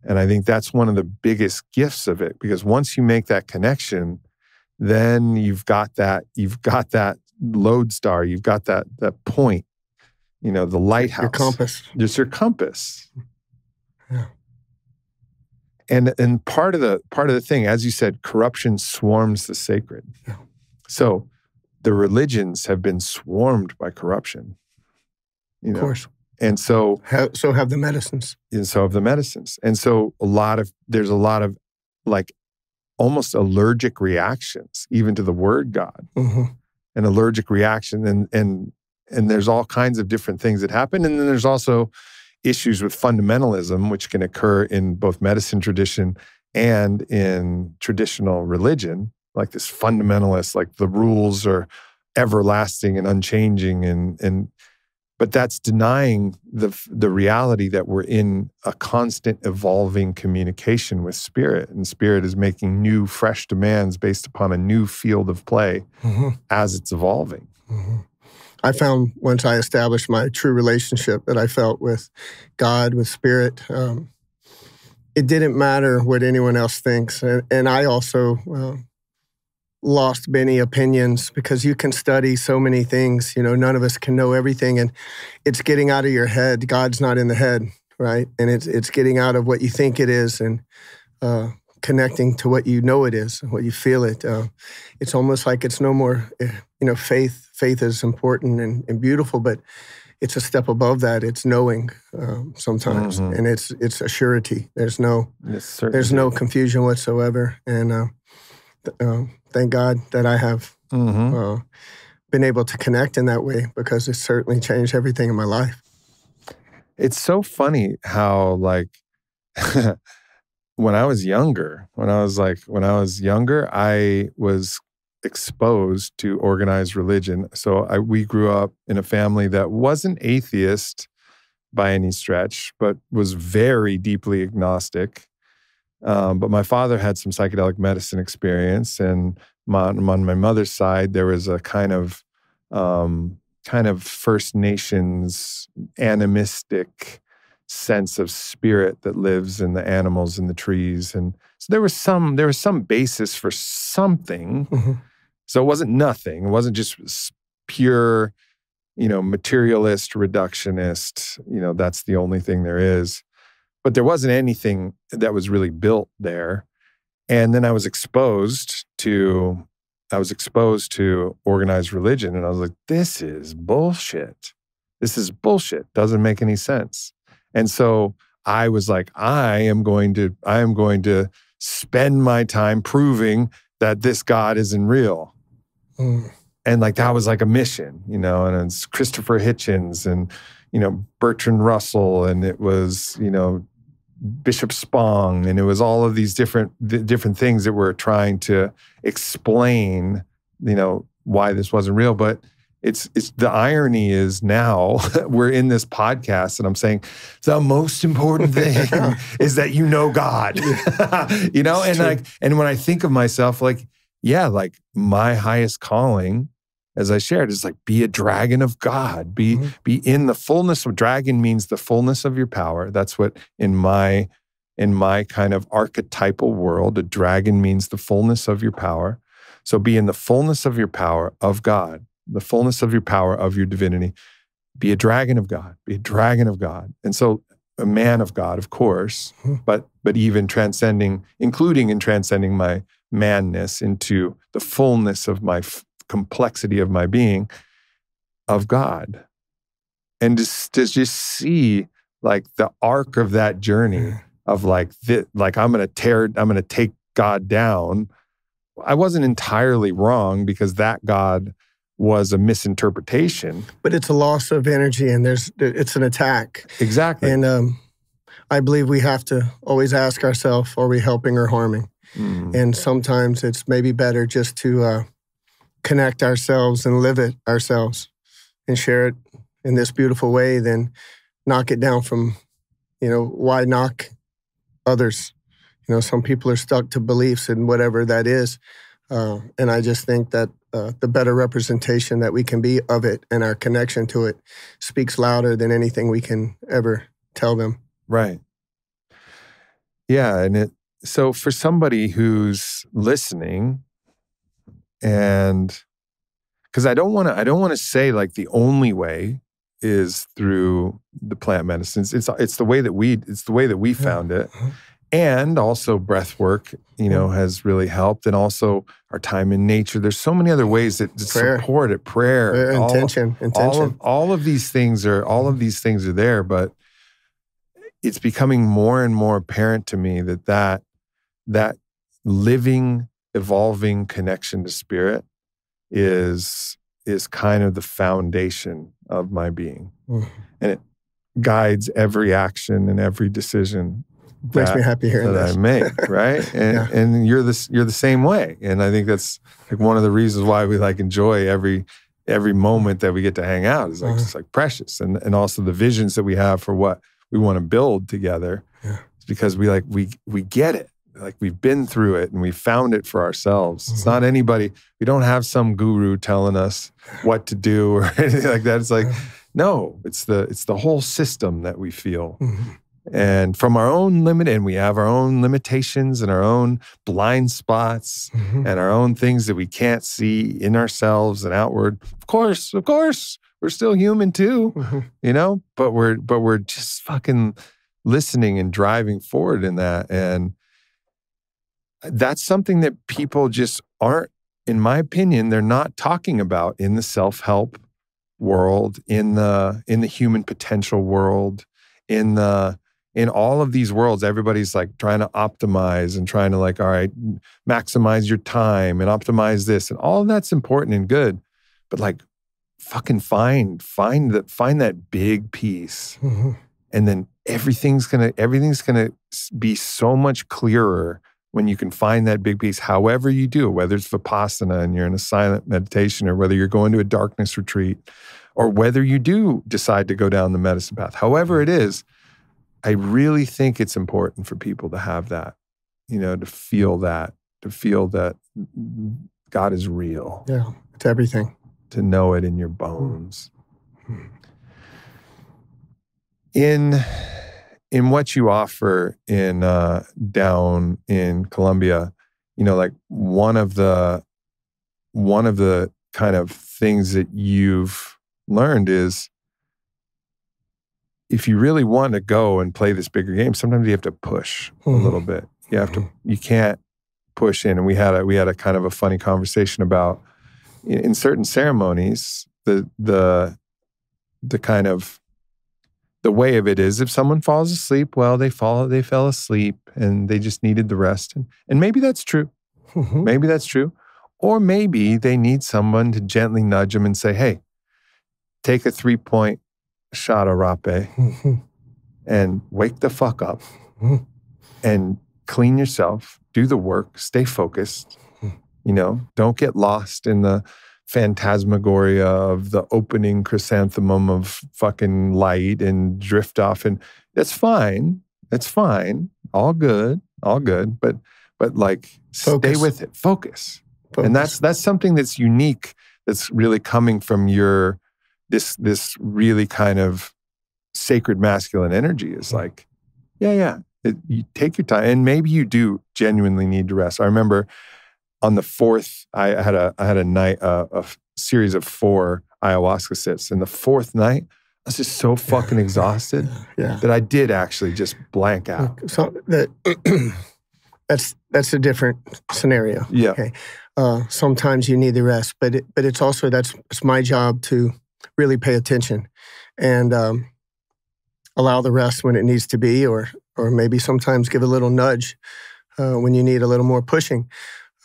And I think that's one of the biggest gifts of it, because once you make that connection, then you've got that lodestar, you've got that point, the lighthouse. Your compass. Just your compass. Yeah. And part of the thing, as you said, corruption swarms the sacred. Yeah. So the religions have been swarmed by corruption. Of course. And so have the medicines. And so have the medicines. And so there's a lot of like almost allergic reactions, even to the word God. An allergic reaction. And there's all kinds of different things that happen. And then there's also issues with fundamentalism, which can occur in both medicine tradition and in traditional religion, like this fundamentalist, like the rules are everlasting and unchanging, but that's denying the reality that we're in a constant evolving communication with spirit, and spirit is making new, fresh demands based upon a new field of play as it's evolving. I found once I established my true relationship that I felt with God, with spirit, it didn't matter what anyone else thinks. And I also lost many opinions because you can study so many things. None of us can know everything, and it's getting out of your head. God's not in the head, right? And it's getting out of what you think it is and connecting to what you know it is, what you feel it. It's almost like it's no more, faith. Faith is important and beautiful, but it's a step above that. It's knowing sometimes, and it's a surety. There's no confusion whatsoever. And thank God that I have been able to connect in that way, because it's certainly changed everything in my life. It's so funny how, like, when I was younger, I was exposed to organized religion. So we grew up in a family that wasn't atheist by any stretch, but was very deeply agnostic. But my father had some psychedelic medicine experience, and on my mother's side, there was a kind of First Nations animistic sense of spirit that lives in the animals and the trees, and so there was some basis for something. Mm-hmm. So it wasn't nothing. It wasn't just pure, materialist, reductionist. That's the only thing there is. But there wasn't anything that was really built there. And then I was exposed to organized religion, and I was like, this is bullshit. Doesn't make any sense. And so I was like, I am going to spend my time proving that this God isn't real. And like, that was like a mission, and it's Christopher Hitchens and, Bertrand Russell, and it was, Bishop Spong, and it was all of these different things that were trying to explain, why this wasn't real. But it's the irony is now we're in this podcast and I'm saying the most important thing is that God, and when I think of myself, like, yeah, like my highest calling, as I shared, is like, be a dragon of God, be in the fullness of, dragon means the fullness of your power. That's what in my kind of archetypal world, a dragon means the fullness of your power. So be in the fullness of your power of God, the fullness of your power of your divinity. Be a dragon of God, be a dragon of God. And so a man of God, of course, but even including transcending my manness into the fullness of my complexity of my being of God. And to just see like the arc of that journey of like I'm going to take God down. I wasn't entirely wrong, because that God was a misinterpretation. But it's a loss of energy, and it's an attack. Exactly. And I believe we have to always ask ourselves, are we helping or harming? And sometimes it's maybe better just to connect ourselves and live it ourselves and share it in this beautiful way than knock it down from, why knock others? Some people are stuck to beliefs and whatever that is. And I just think that the better representation that we can be of it and our connection to it speaks louder than anything we can ever tell them. Right. Yeah. And so for somebody who's listening, and because I don't want to say like the only way is through the plant medicines. It's the way that we found it. And also breath work, has really helped. And also our time in nature. There's so many other ways that support it. Prayer. Intention. All of these things are there, but it's becoming more and more apparent to me that living, evolving connection to spirit is kind of the foundation of my being. And it guides every action and every decision makes me happy hearing that this. I make, right? And you're the same way. And I think that's like one of the reasons why we like enjoy every moment that we get to hang out is like just like precious. And also the visions that we have for what we want to build together. It's because we get it. Like we've been through it and we found it for ourselves. It's not anybody, we don't have some guru telling us what to do or anything like that. It's like, no, it's the whole system that we feel. And from our own limit, and we have our own limitations and our own blind spots and our own things that we can't see in ourselves and outward. Of course, we're still human too, you know, but we're just fucking listening and driving forward in that. And that's something that people just aren't, in my opinion, they're not talking about in the self-help world, in the human potential world, in all of these worlds. Everybody's like trying to optimize and trying to like, all right, maximize your time and optimize this, and all of that's important and good, but like fucking find that big piece, and then everything's gonna be so much clearer when you can find that big piece, however you do it, whether it's Vipassana and you're in a silent meditation, or whether you're going to a darkness retreat, or whether you do decide to go down the medicine path. However it is, I really think it's important for people to have that, you know, to feel that God is real. Yeah, it's everything. To know it in your bones. In what you offer in down in Colombia, you know, like one of the kind of things that you've learned is, if you really want to go and play this bigger game, sometimes you have to push a little bit. You can't push in. And we had a kind of a funny conversation about, in certain ceremonies, the kind of the way of it is, if someone falls asleep, well, they fell asleep and they just needed the rest. And maybe that's true. Maybe that's true. Or maybe they need someone to gently nudge them and say, hey, take a 3-point shot of rape and wake the fuck up and clean yourself, do the work, stay focused, you know, don't get lost in the phantasmagoria of the opening chrysanthemum of fucking light and drift off. And that's fine. That's fine. All good. But like, stay with it. Focus. And that's something that's unique. That's really coming from your, this really kind of sacred masculine energy is like, you take your time, and maybe you do genuinely need to rest. I remember on the 4th, I had a night, a series of 4 ayahuasca sits, and the 4th night, I was just so fucking exhausted that I did actually just blank out. So that's a different scenario. Yeah. Okay. Sometimes you need the rest, but it's also it's my job to really pay attention and allow the rest when it needs to be, or maybe sometimes give a little nudge when you need a little more pushing.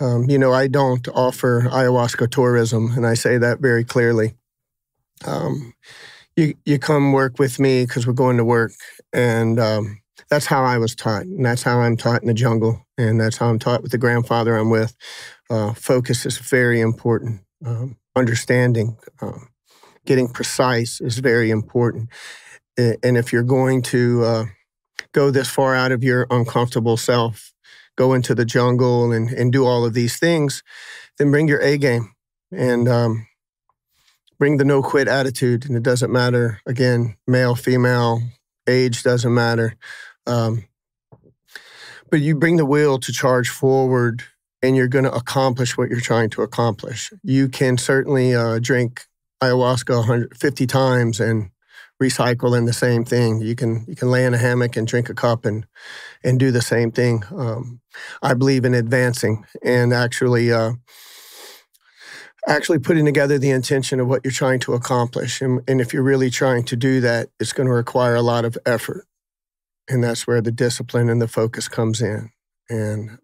You know, I don't offer ayahuasca tourism, and I say that very clearly. You come work with me because we're going to work, and that's how I was taught, and that's how I'm taught in the jungle, and that's how I'm taught with the grandfather I'm with. Focus is very important. Understanding, getting precise is very important. And if you're going to go this far out of your uncomfortable self, go into the jungle and do all of these things, then bring your A game and bring the no-quit attitude. And it doesn't matter, again, male, female, age doesn't matter. But you bring the will to charge forward, and you're going to accomplish what you're trying to accomplish. You can certainly drink ayahuasca 150 times and recycle in the same thing. You can lay in a hammock and drink a cup and do the same thing. I believe in advancing and actually putting together the intention of what you're trying to accomplish. And if you're really trying to do that, it's going to require a lot of effort. And that's where the discipline and the focus comes in. And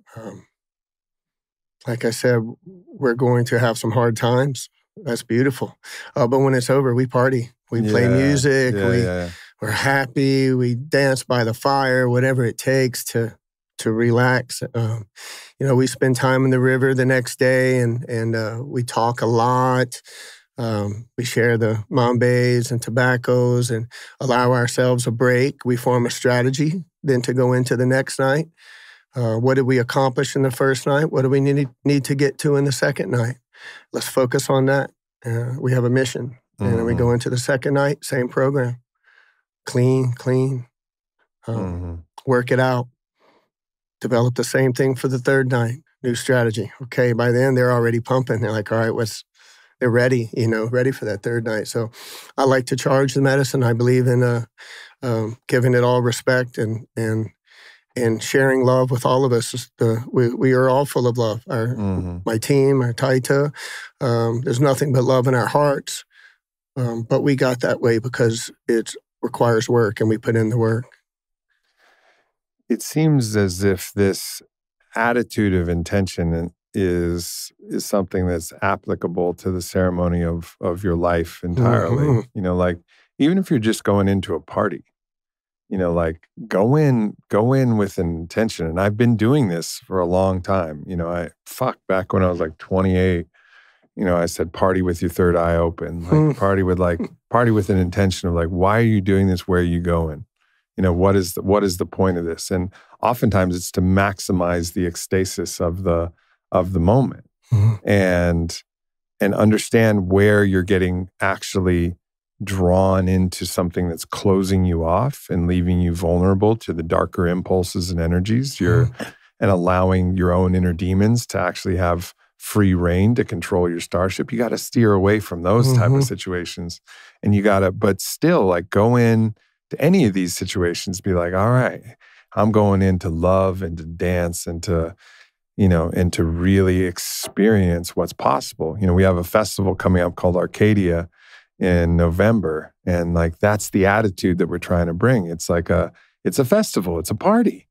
like I said, we're going to have some hard times. That's beautiful. But when it's over, we party. We play music. We're happy. We dance by the fire, whatever it takes to relax. You know, we spend time in the river the next day, and we talk a lot. We share the mambes and tobaccos and allow ourselves a break. We form a strategy then to go into the next night. What did we accomplish in the first night? What do we need to get to in the second night? Let's focus on that. We have a mission. And then we go into the second night, same program. Clean, work it out, develop the same thing for the third night, new strategy. Okay, by then they're already pumping. They're like, all right, they're ready, ready for that third night. So I like to charge the medicine. I believe in giving it all respect and sharing love with all of us. We are all full of love. My team, our Taita, there's nothing but love in our hearts. But we got that way because it requires work, and we put in the work. It seems as if this attitude of intention is something that's applicable to the ceremony of your life entirely. Like even if you're just going into a party, like go in with an intention. And I've been doing this for a long time. Back when I was like 28, I said, party with your third eye open, like party with an intention of like, why are you doing this? Where are you going? What is the point of this? And oftentimes it's to maximize the ecstasis of the moment and understand where you're getting actually drawn into something that's closing you off and leaving you vulnerable to the darker impulses and energies. And allowing your own inner demons to actually have free reign to control your starship. You got to steer away from those type of situations. And you got to, but still like go in to any of these situations, be like, all right, I'm going in to love and to dance and to, and to really experience what's possible. We have a festival coming up called Arcadia in November. And like, that's the attitude that we're trying to bring. It's like it's a festival, it's a party,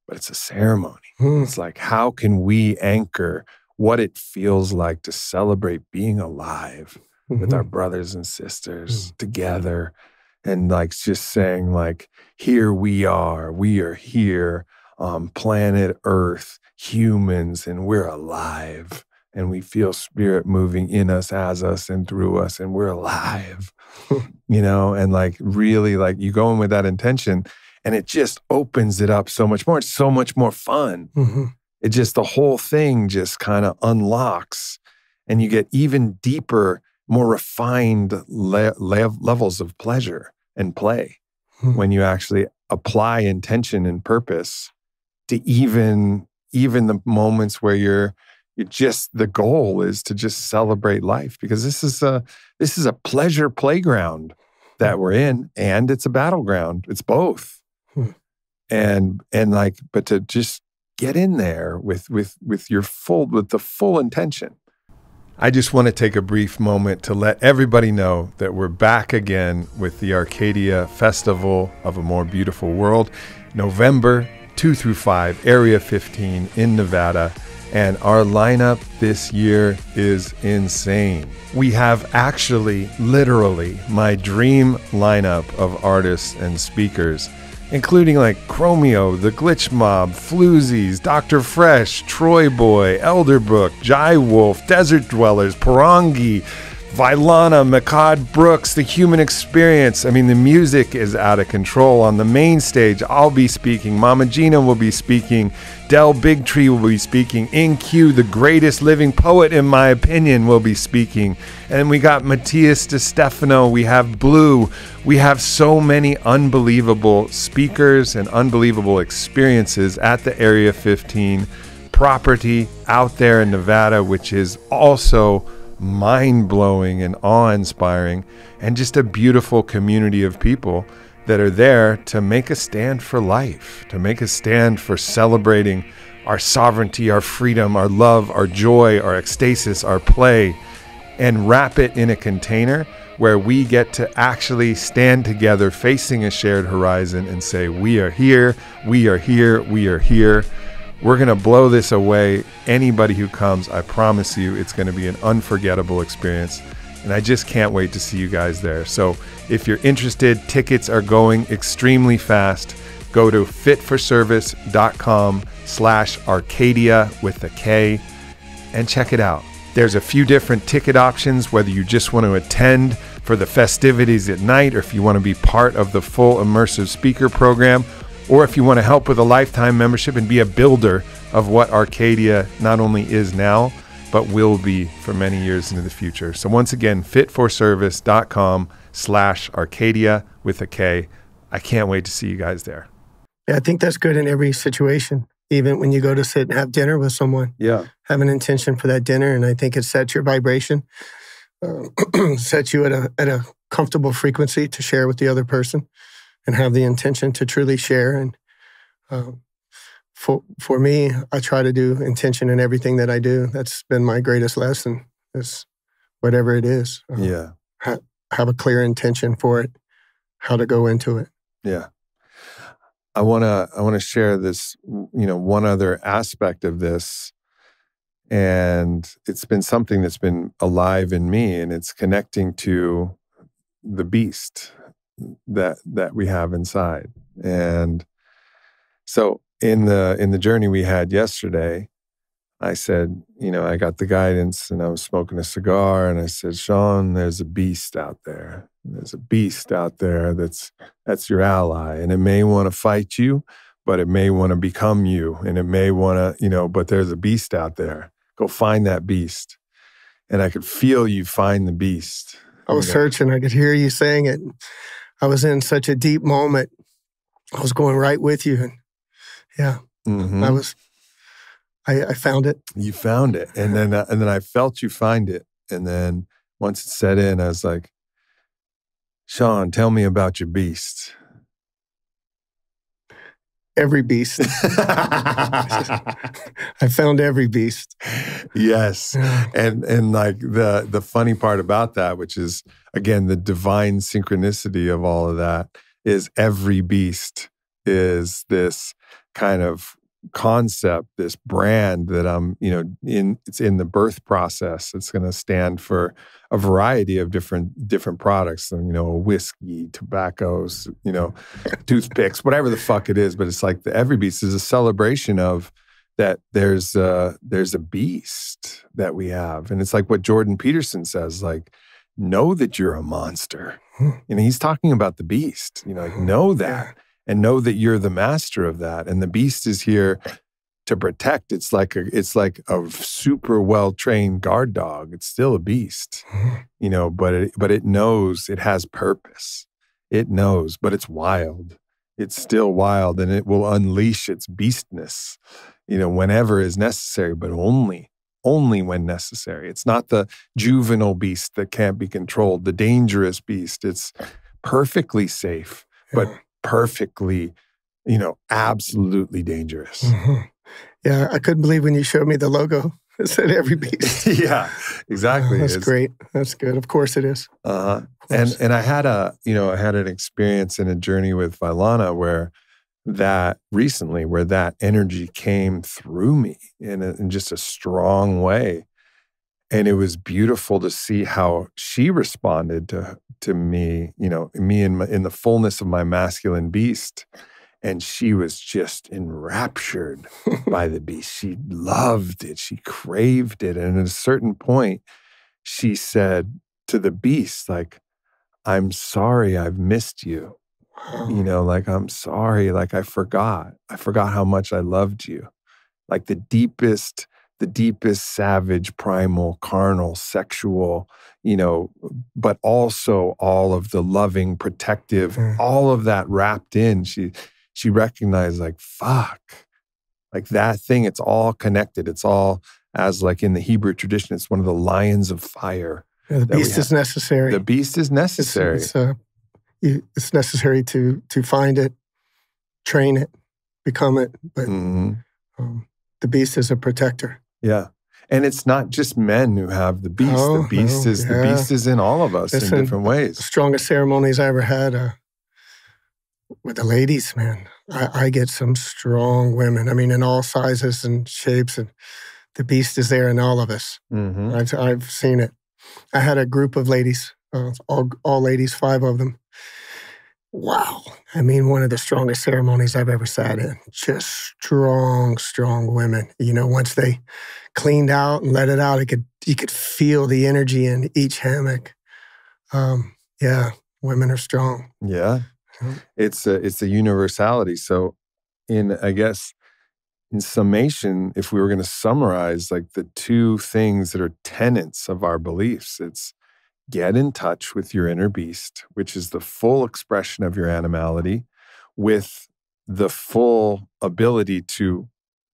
but it's a ceremony. It's like, how can we anchor what it feels like to celebrate being alive with our brothers and sisters together, and like just saying like, here we are here on planet Earth, humans, and we're alive, and we feel spirit moving in us, as us, and through us, and we're alive, and like really like you go in with that intention, and it just opens it up so much more. It's so much more fun. It just, the whole thing just kind of unlocks, and you get even deeper, more refined levels of pleasure and play when you actually apply intention and purpose to even the moments where you're just, the goal is to just celebrate life, because this is a pleasure playground that we're in, and it's a battleground. It's both. And like, but to just get in there with the full intention. I just want to take a brief moment to let everybody know that we're back again with the Arcadia Festival of a More Beautiful World, November 2 through 5, Area 15 in Nevada. And our lineup this year is insane. We have actually, literally, my dream lineup of artists and speakers, including like Chromeo, The Glitch Mob, Floozies, Dr. Fresh, Troy Boy, Elderbrook, Jai Wolf, Desert Dwellers, Parangi, Vailana, Makad Brooks, The Human Experience. I mean, the music is out of control. On the main stage, I'll be speaking. Mama Gina will be speaking. Del Bigtree will be speaking. In Q, the greatest living poet, in my opinion, will be speaking. And we got Matthias DeStefano. We have Blue. We have so many unbelievable speakers and unbelievable experiences at the Area 15 property out there in Nevada, which is also mind-blowing and awe-inspiring, and just a beautiful community of people that are there to make a stand for life, to make a stand for celebrating our sovereignty, our freedom, our love, our joy, our ecstasis, our play, and wrap it in a container where we get to actually stand together facing a shared horizon and say, we are here, we are here, we are here. We're going to blow this away. Anybody who comes, I promise you, it's going to be an unforgettable experience. And I just can't wait to see you guys there. So if you're interested, tickets are going extremely fast. Go to fitforservice.com/Arcadia with a K and check it out. There's a few different ticket options, whether you just want to attend for the festivities at night, or if you want to be part of the full immersive speaker program, or if you want to help with a lifetime membership and be a builder of what Arcadia not only is now, but will be for many years into the future. So once again, fitforservice.com/Arcadia with a K. I can't wait to see you guys there. Yeah, I think that's good in every situation. Even when you go to sit and have dinner with someone, have an intention for that dinner, and I think it sets your vibration, sets you at a comfortable frequency to share with the other person, and have the intention to truly share. And for me, I try to do intention in everything that I do. That's been my greatest lesson. Is whatever it is, have a clear intention for it, how to go into it. Yeah. I want to share this, one other aspect of this, and it's been something that's been alive in me, and it's connecting to the beast that we have inside. And so in the journey we had yesterday, I said, I got the guidance and I was smoking a cigar, and I said, Shawn, there's a beast out there. There's a beast out there that's your ally, and it may want to fight you, but it may want to become you, and it may want to, but there's a beast out there. Go find that beast. And I could feel you find the beast. I was searching. I could hear you saying it. I was in such a deep moment. I was going right with you. And I found it. You found it. And then I felt you find it. And then once it set in, I was like, Shawn, tell me about your beast. Every beast. I found every beast. Yes. Yeah. And like the funny part about that, which is, again, the divine synchronicity of all of that, is every beast is this kind of concept, this brand that I'm, it's in the birth process. It's going to stand for a variety of different products, whiskey, tobaccos, toothpicks, whatever the fuck it is. But it's like every beast is a celebration of that. There's a beast that we have, and it's like what Jordan Peterson says, like, know that you're a monster. He's talking about the beast. Know that. And know that you're the master of that, and the beast is here to protect. It's like a super well-trained guard dog. It's still a beast, but it knows it has purpose. It knows, but it's wild. It's still wild, and it will unleash its beastness, whenever is necessary, but only when necessary. It's not the juvenile beast that can't be controlled, the dangerous beast. It's perfectly safe, but perfectly, absolutely dangerous. Yeah, I couldn't believe when you showed me the logo. It said every beast. Yeah, exactly. That's great. That's good. Of course it is. And I had an experience in a journey with Vailana where that energy came through me in just a strong way. And it was beautiful to see how she responded to me, me in the fullness of my masculine beast. And she was just enraptured by the beast. She loved it. She craved it. And at a certain point, she said to the beast, like, I'm sorry I've missed you. Like, I'm sorry. Like, I forgot how much I loved you. Like the deepest savage, primal, carnal, sexual, but also all of the loving, protective, all of that wrapped in. She recognized, like, fuck, like that thing, it's all connected. It's all, as like in the Hebrew tradition, it's one of the lions of fire. Yeah, the beast is necessary. The beast is necessary. It's necessary to find it, train it, become it. But the beast is a protector. Yeah. And it's not just men who have the beast. The beast is in all of us in different ways. The strongest ceremonies I ever had with the ladies, man. I get some strong women. I mean, in all sizes and shapes, and the beast is there in all of us. I've seen it. I had a group of ladies, all ladies, 5 of them. Wow. I mean, one of the strongest ceremonies I've ever sat in. Just strong women. Once they cleaned out and let it out, you could feel the energy in each hammock. Women are strong. Yeah. It's a universality. So in summation, if we were going to summarize like the 2 things that are tenets of our beliefs, it's get in touch with your inner beast, which is the full expression of your animality, with the full ability to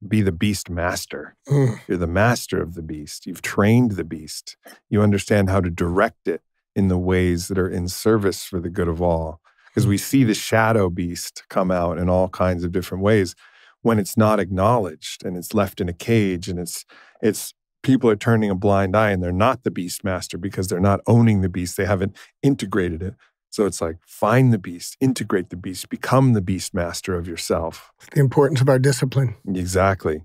be the beast master. You're the master of the beast. You've trained the beast. You understand how to direct it in the ways that are in service for the good of all. Because we see the shadow beast come out in all kinds of different ways when it's not acknowledged and it's left in a cage, and it's people are turning a blind eye, and they're not the beast master because they're not owning the beast. They haven't integrated it. So it's like, find the beast, integrate the beast, become the beast master of yourself. The importance of our discipline. Exactly.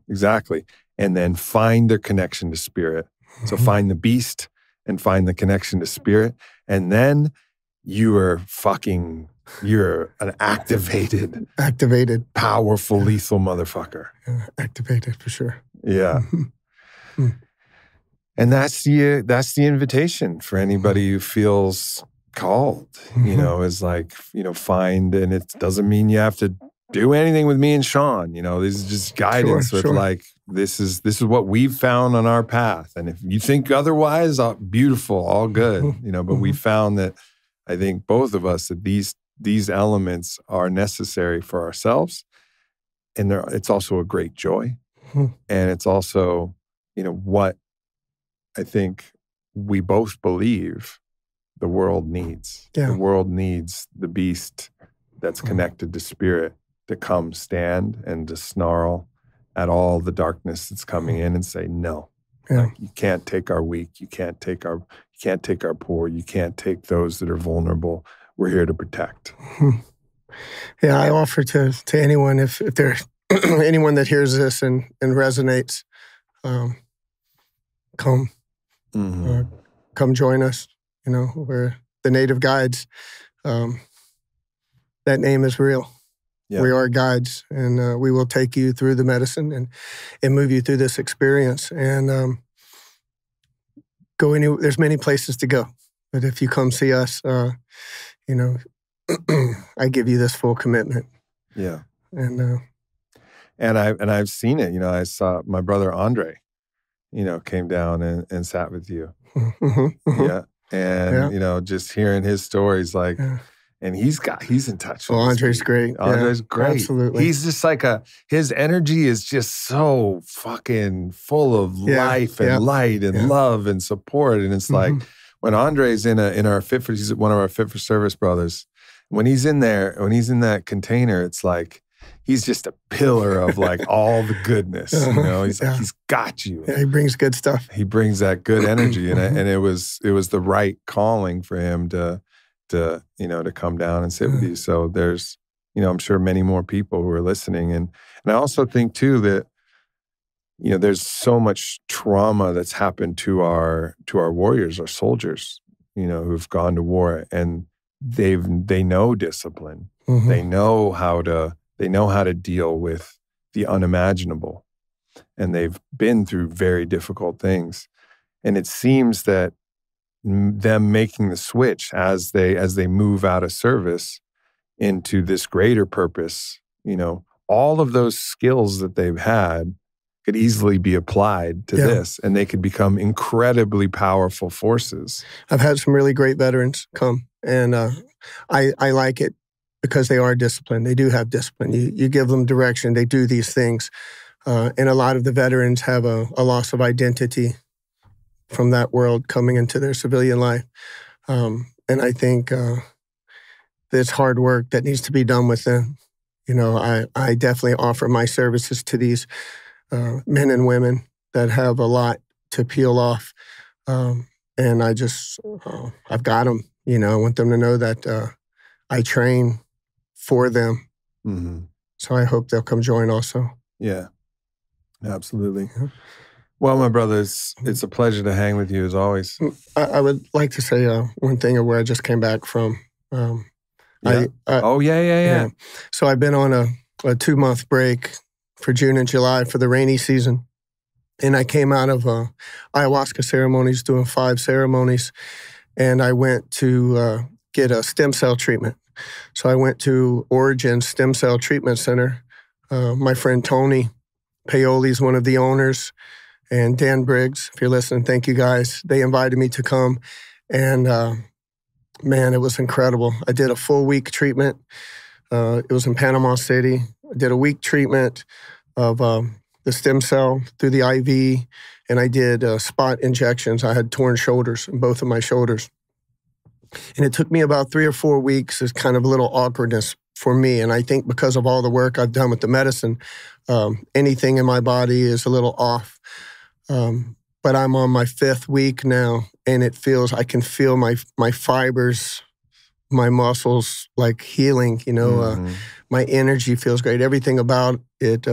And then find their connection to spirit. So find the beast and find the connection to spirit. And then you're an activated, powerful, lethal motherfucker. Activated for sure. Yeah. And that's the invitation for anybody who feels called, is like, find, and it doesn't mean you have to do anything with me and Shawn. This is just guidance with like, this is what we've found on our path. And if you think otherwise, beautiful, all good, but we found that, I think both of us, that these elements are necessary for ourselves. And it's also a great joy. And it's also, what I think we both believe the world needs. Yeah. The world needs the beast that's connected to spirit to come stand and to snarl at all the darkness that's coming in and say, no, like, you can't take our weak. You can't take our poor. You can't take those that are vulnerable. We're here to protect. Yeah, I offer to anyone, if there's anyone that hears this and resonates, come join us. We're the Native Guides. That name is real. Yeah. We are guides, and we will take you through the medicine and move you through this experience. And there's many places to go, but if you come see us, I give you this full commitment. Yeah. And I've seen it. I saw my brother Aubrey, came down and sat with you. Yeah. And, just hearing his stories, like, and he's in touch with Audrey's great. Audrey's great. Absolutely. He's just like his energy is just so fucking full of life and light and love and support. And it's like, when Andre's he's one of our Fit for Service brothers. When he's in that container, it's like, he's just a pillar of like all the goodness, He's like, he's got you. Yeah, he brings good stuff. He brings that good energy, and it was the right calling for him to come down and sit with you. So there's, I'm sure many more people who are listening, and I also think too that, there's so much trauma that's happened to our warriors, our soldiers, who've gone to war, and they know discipline. They know how to deal with the unimaginable, and they've been through very difficult things. And it seems that them making the switch as they move out of service into this greater purpose, all of those skills that they've had could easily be applied to this, and they could become incredibly powerful forces. I've had some really great veterans come, and I like it because they are disciplined. They do have discipline. You give them direction. They do these things. And a lot of the veterans have a loss of identity from that world coming into their civilian life. And I think there's hard work that needs to be done with them. I definitely offer my services to these men and women that have a lot to peel off. And I've got them. I want them to know that I train for them. So I hope they'll come join also. Yeah, absolutely. Well, my brothers, it's a pleasure to hang with you as always. I would like to say one thing of where I just came back from. Yeah. So I've been on a 2-month break for June and July for the rainy season. And I came out of ayahuasca ceremonies, doing 5 ceremonies. And I went to get a stem cell treatment. So I went to Origin Stem Cell Treatment Center. My friend Tony Paoli is one of the owners, and Dan Briggs, if you're listening, thank you guys. They invited me to come, and man, it was incredible. I did a full week treatment It was in Panama City. I did a week treatment of the stem cell through the IV, and I did spot injections. I had torn shoulders in both of my shoulders. And it took me about 3 or 4 weeks. It's kind of a little awkwardness for me. And I think because of all the work I've done with the medicine, anything in my body is a little off. But I'm on my 5th week now, and I can feel my fibers, my muscles like healing, my energy feels great. Everything about it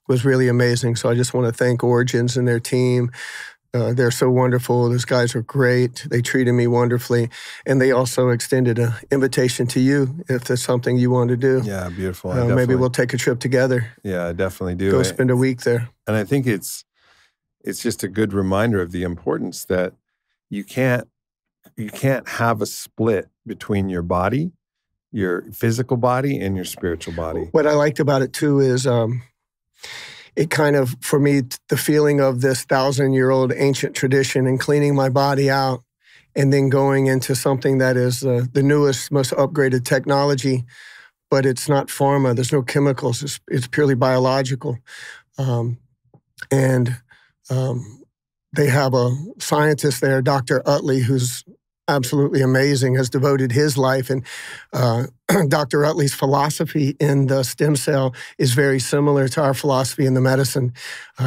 was really amazing. So I just want to thank Origins and their team. They're so wonderful. Those guys are great. They treated me wonderfully. And they also extended an invitation to you if there's something you want to do. Yeah, beautiful. Maybe we'll take a trip together. Yeah, I definitely do. Go spend a week there. And I think it's just a good reminder of the importance that you can't have a split between your body, your physical body, and your spiritual body. What I liked about it too is it kind of, for me, the feeling of this 1,000-year-old ancient tradition and cleaning my body out and then going into something that is the newest, most upgraded technology, but it's not pharma. There's no chemicals. It's purely biological. They have a scientist there, Dr. Utley, who's absolutely amazing, has devoted his life. And Dr. Utley's philosophy in the stem cell is very similar to our philosophy in the medicine.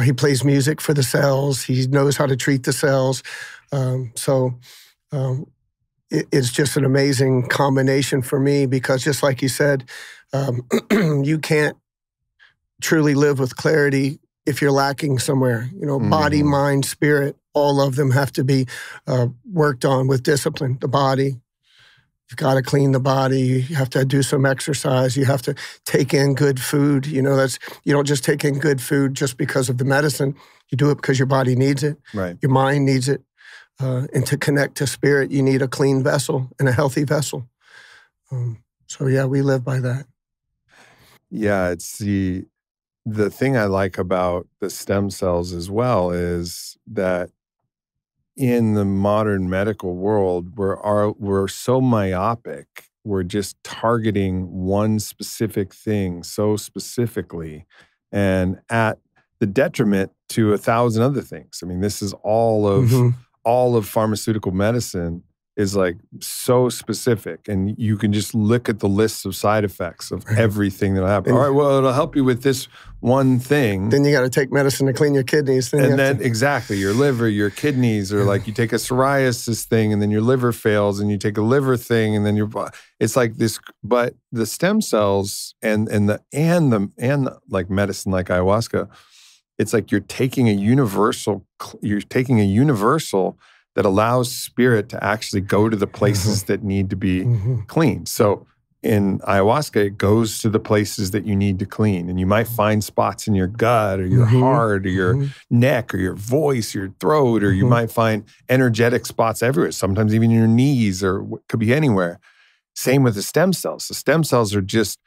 He plays music for the cells. He knows how to treat the cells. It's just an amazing combination for me because just like you said, you can't truly live with clarity if you're lacking somewhere. Body, mind, spirit, all of them have to be worked on with discipline. The body, you've got to clean the body. You have to do some exercise. You have to take in good food. You don't just take in good food just because of the medicine. You do it because your body needs it. Right. Your mind needs it. And to connect to spirit, you need a clean vessel and a healthy vessel. We live by that. Yeah, it's the thing I like about the stem cells as well is that in the modern medical world, we're so myopic. We're just targeting one specific thing so specifically and at the detriment to 1,000 other things. I mean, this is all of pharmaceutical medicine is like so specific, and you can just look at the lists of side effects of everything that'll happen. All right, well, it'll help you with this one thing. Then you got to take medicine to clean your kidneys. Exactly, your liver, your kidneys, or like you take a psoriasis thing, and then your liver fails, and you take a liver thing, and then it's like this. But the stem cells and the like medicine like ayahuasca, it's like you're taking a universal that allows spirit to actually go to the places that need to be cleaned. So in ayahuasca, it goes to the places that you need to clean. And you might find spots in your gut or your heart or your neck or your voice, your throat, or you might find energetic spots everywhere, sometimes even in your knees or it could be anywhere. Same with the stem cells. The stem cells are just,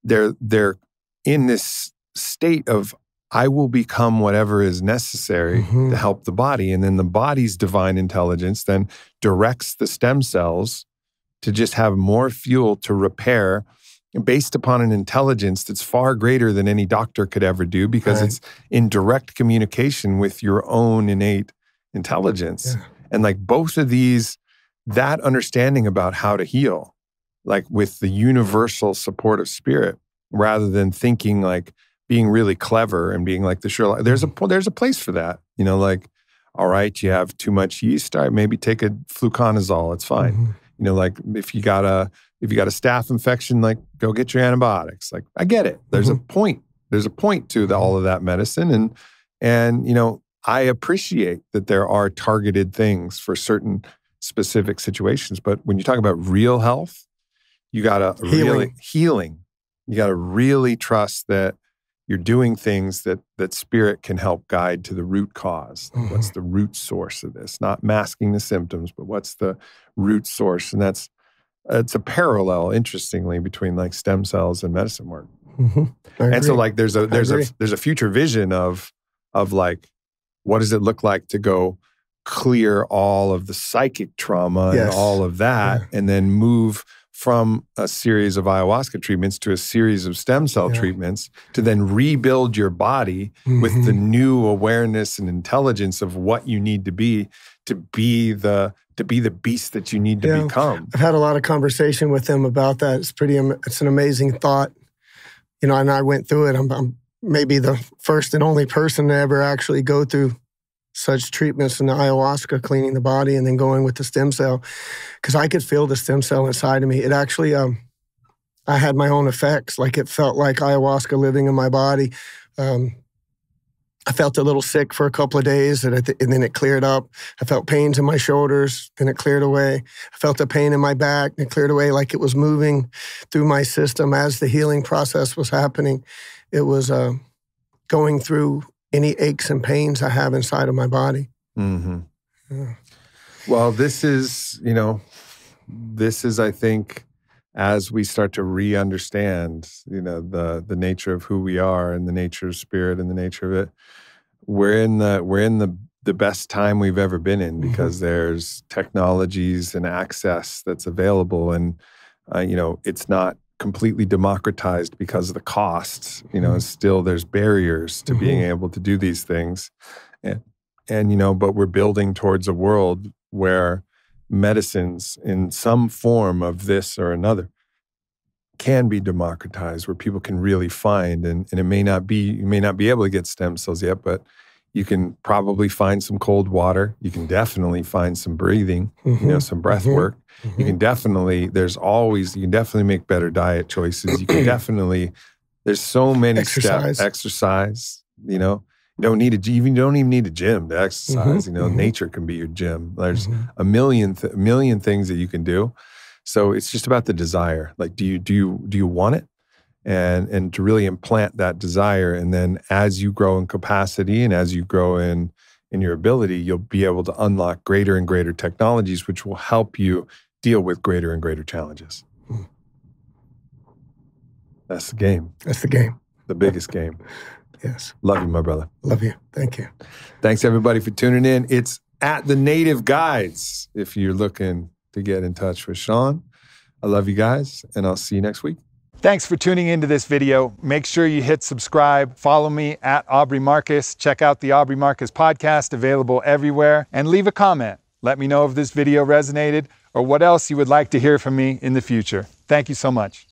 they're in this state of I will become whatever is necessary to help the body. And then the body's divine intelligence then directs the stem cells to just have more fuel to repair based upon an intelligence that's far greater than any doctor could ever do because it's in direct communication with your own innate intelligence. Yeah. And like both of these, that understanding about how to heal, like with the universal support of spirit, rather than thinking like, being really clever and being like the Sherlock. There's a place for that. Like, all right, you have too much yeast. All right, maybe take a fluconazole. It's fine. Like if you got a staph infection, like go get your antibiotics. Like I get it. There's a point. There's a point to all of that medicine, and I appreciate that there are targeted things for certain specific situations. But when you talk about real health, you got to really healing. You got to really trust that you're doing things that spirit can help guide to the root cause. Like what's the root source of this? Not masking the symptoms, but what's the root source? And it's a parallel, interestingly, between like stem cells and medicine work. And so like there's a future vision of like what does it look like to go clear all of the psychic trauma and all of that, and then move from a series of ayahuasca treatments to a series of stem cell treatments to then rebuild your body with the new awareness and intelligence of what you need to be the beast that you need to become. I've had a lot of conversation with them about that. It's an amazing thought. And I went through it. I'm maybe the first and only person to ever actually go through such treatments in the ayahuasca, cleaning the body and then going with the stem cell, because I could feel the stem cell inside of me. It actually, I had my own effects. Like it felt like ayahuasca living in my body. I felt a little sick for a couple of days and then it cleared up. I felt pains in my shoulders, then it cleared away. I felt a pain in my back and it cleared away, like it was moving through my system as the healing process was happening. It was going through any aches and pains I have inside of my body. Mm-hmm. Yeah. Well, this is, I think, as we start to re-understand, the nature of who we are and the nature of spirit and the nature of it, we're in the best time we've ever been in, because there's technologies and access that's available, and it's not completely democratized because of the costs. Still there's barriers to being able to do these things, and but we're building towards a world where medicines in some form of this or another can be democratized, where people can really find, and it may not be, you may not be able to get stem cells yet, but you can probably find some cold water. You can definitely find some breathing, some breath work. You can definitely, you can definitely make better diet choices. You can definitely, there's so many steps. Exercise, you don't even need a gym to exercise. Nature can be your gym. There's a million things that you can do. So it's just about the desire. Like, do you want it? And to really implant that desire. And then as you grow in capacity and as you grow in your ability, you'll be able to unlock greater and greater technologies, which will help you deal with greater and greater challenges. That's the game. That's the game. The biggest game. Yes. Love you, my brother. Love you. Thank you. Thanks, everybody, for tuning in. It's at the Native Guides if you're looking to get in touch with Shawn. I love you guys, and I'll see you next week. Thanks for tuning into this video. Make sure you hit subscribe. Follow me at Aubrey Marcus. Check out the Aubrey Marcus podcast, available everywhere. And leave a comment. Let me know if this video resonated or what else you would like to hear from me in the future. Thank you so much.